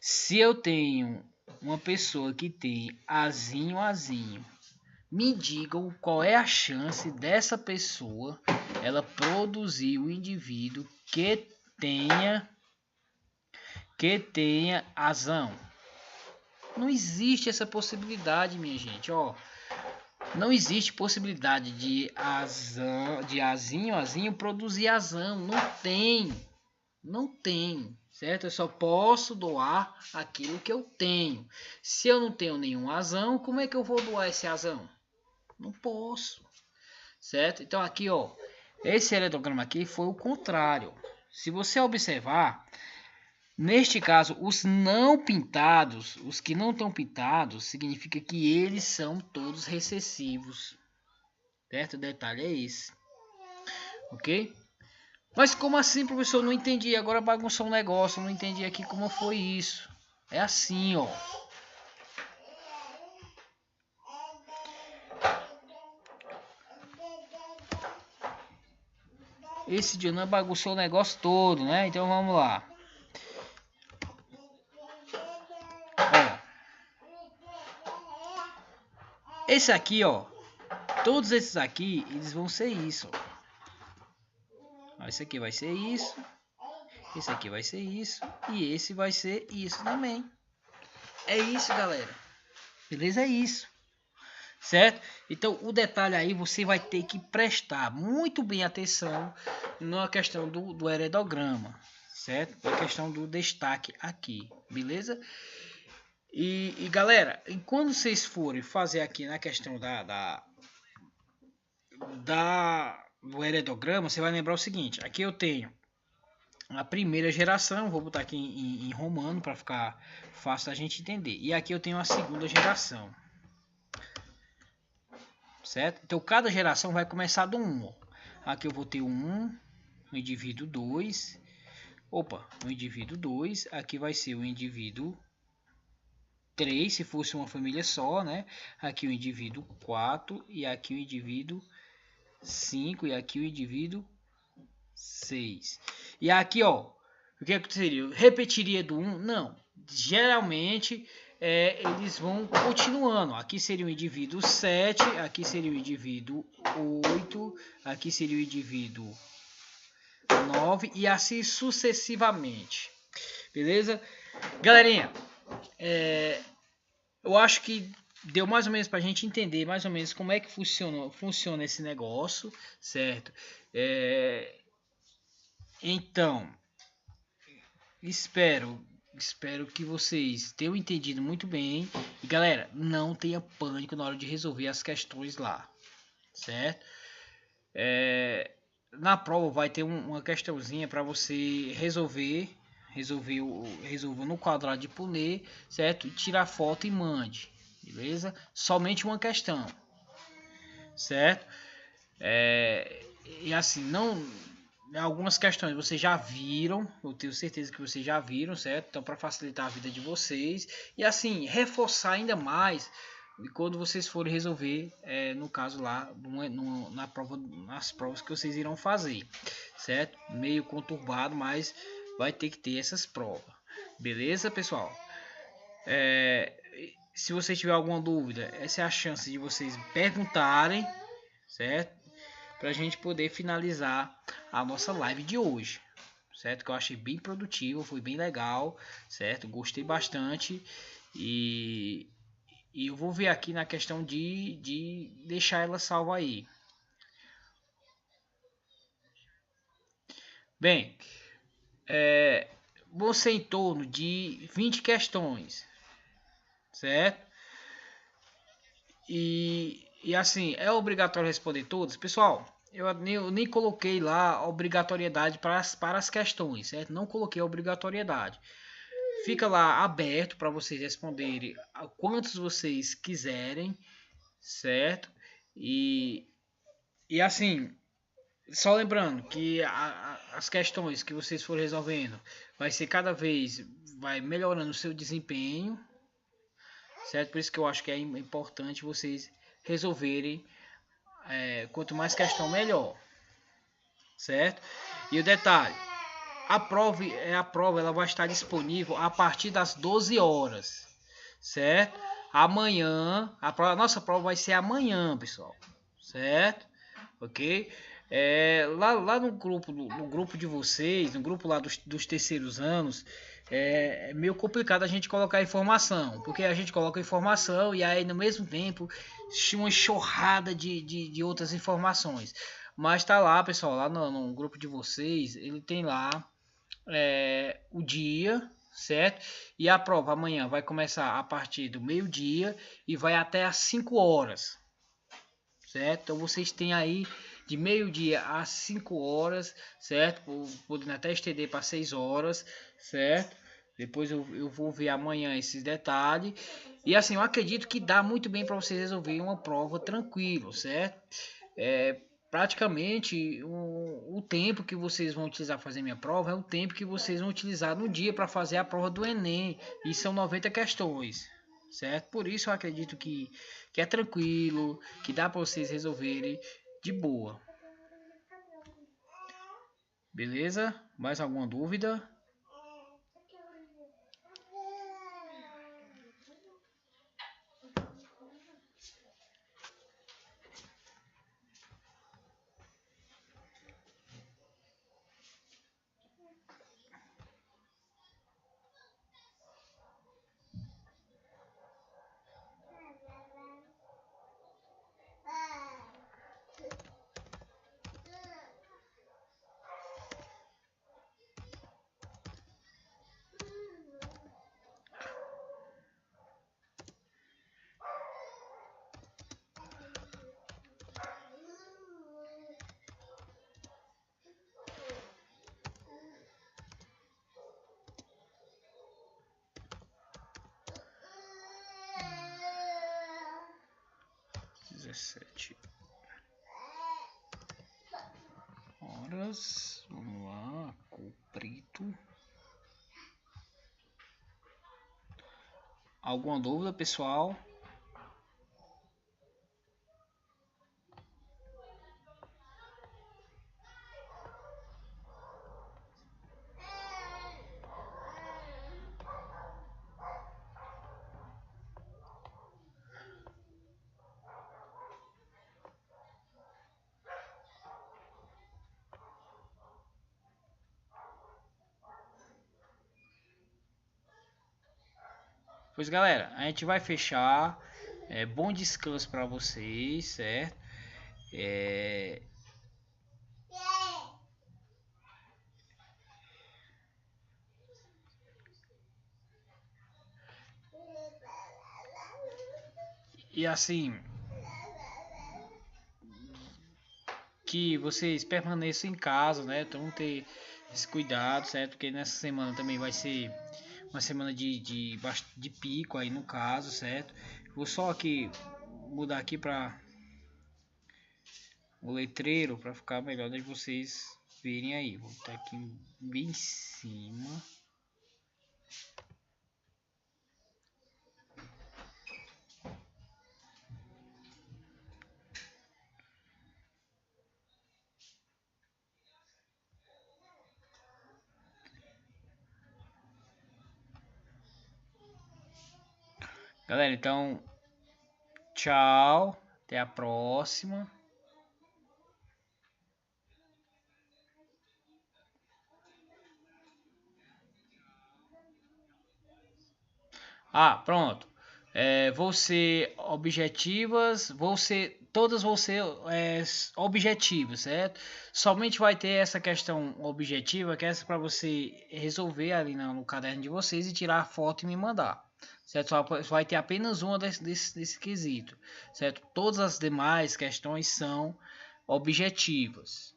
S2: Se eu tenho uma pessoa que tem azinho, me digam qual é a chance dessa pessoa ela produzir um indivíduo que tenha azão. Não existe essa possibilidade, minha gente, ó. Não existe possibilidade de azinho produzir azão. Não tem, certo? Eu só posso doar aquilo que eu tenho. Se eu não tenho nenhum azão, como é que eu vou doar esse azão? Não posso, certo? Então aqui, ó, esse heredograma aqui foi o contrário. Se você observar, neste caso, os não pintados, os que não estão pintados, significa que eles são todos recessivos, certo? O detalhe é esse, ok? Mas como assim, professor? Não entendi. Agora bagunçou um negócio. Não entendi aqui como foi isso. É assim, ó. Esse Dinan bagunçou o negócio todo, né? Então vamos lá. Ó. Esse aqui, ó. Todos esses aqui, eles vão ser isso, ó. Esse aqui vai ser isso. Esse aqui vai ser isso. E esse vai ser isso também. É isso, galera. Beleza? É isso. Certo? Então o detalhe aí você vai ter que prestar muito bem atenção na questão do heredograma. Certo? Na questão do destaque aqui. Beleza? E galera, quando vocês forem fazer aqui na questão do heredograma, você vai lembrar o seguinte. Aqui eu tenho a primeira geração, vou botar aqui em romano para ficar fácil da gente entender. E aqui eu tenho a segunda geração. Certo? Então cada geração vai começar do 1. Aqui eu vou ter o 1, o indivíduo 2. Opa, o indivíduo 2. Aqui vai ser o indivíduo 3, se fosse uma família só, né? Aqui o indivíduo 4 e aqui o indivíduo 5 e aqui o indivíduo 6. E aqui, ó, o que seria? Repetiria do 1? Não. Geralmente eles vão continuando. Aqui seria o indivíduo 7, aqui seria o indivíduo 8, aqui seria o indivíduo 9 e assim sucessivamente. Beleza? Galerinha, eu acho que deu mais ou menos para a gente entender mais ou menos como é que funciona esse negócio, certo? Então, espero que vocês tenham entendido muito bem. E galera, não tenha pânico na hora de resolver as questões lá, certo? Na prova vai ter uma questãozinha para você resolver no quadrado de Punnett, certo? Tirar foto e mande, beleza? Somente uma questão, certo? E assim, não, algumas questões vocês já viram, eu tenho certeza que vocês já viram, certo? Então, para facilitar a vida de vocês e assim reforçar ainda mais quando vocês forem resolver, no caso lá, na prova, nas provas que vocês irão fazer, certo? Meio conturbado, mas vai ter que ter essas provas, beleza, pessoal? Se você tiver alguma dúvida, essa é a chance de vocês perguntarem, certo? Para a gente poder finalizar a nossa live de hoje, certo? Que eu achei bem produtivo, foi bem legal, certo? Gostei bastante e eu vou ver aqui na questão de deixar ela salva aí. Bem, vou ser em torno de 20 questões, certo? E assim, é obrigatório responder todas? Pessoal, eu nem coloquei lá a obrigatoriedade para as questões, certo? Não coloquei a obrigatoriedade. Fica lá aberto para vocês responderem a quantos vocês quiserem, certo? E assim, só lembrando que as questões que vocês forem resolvendo vai ser cada vez vai melhorando o seu desempenho, certo? Por isso que eu acho que é importante vocês resolverem, quanto mais questão melhor, certo? E o detalhe, a prova ela vai estar disponível a partir das 12 horas, certo? Amanhã, a nossa prova vai ser amanhã, pessoal, certo? Ok? Lá no grupo de vocês, no grupo lá dos terceiros anos, é meio complicado a gente colocar informação, porque a gente coloca informação e aí no mesmo tempo uma enxurrada de outras informações. Mas tá lá, pessoal, lá no grupo de vocês, ele tem lá o dia, certo? E a prova amanhã vai começar a partir do meio-dia e vai até às 5 horas, certo? Então vocês têm aí de meio-dia às 5 horas, certo? Podendo até estender para 6 horas, certo? Depois eu vou ver amanhã esses detalhes. E assim, eu acredito que dá muito bem para vocês resolverem uma prova tranquilo, certo? Praticamente o tempo que vocês vão utilizar para fazer minha prova é o tempo que vocês vão utilizar no dia para fazer a prova do Enem. E são 90 questões, certo? Por isso eu acredito que é tranquilo, que dá para vocês resolverem de boa. Beleza? Mais alguma dúvida? Horas, vamos lá, cor preto. Alguma dúvida, pessoal? Pois galera, a gente vai fechar. Bom descanso para vocês, certo? E assim, que vocês permaneçam em casa, né? Então ter esse cuidado, certo? Porque nessa semana também vai ser uma semana de pico aí no caso, certo? Vou só aqui mudar aqui para o letreiro para ficar melhor de vocês verem aí. Vou botar aqui bem em cima. Galera, então tchau, até a próxima. Pronto. Vou ser objetivas, todas vão ser objetivas, certo? Somente vai ter essa questão objetiva, que é essa para você resolver ali no caderno de vocês e tirar a foto e me mandar, certo? Só vai ter apenas uma desse quesito, certo? Todas as demais questões são objetivas.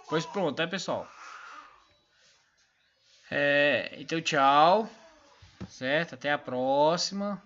S2: Pois pronto, tá, pessoal? Então tchau, certo? Até a próxima.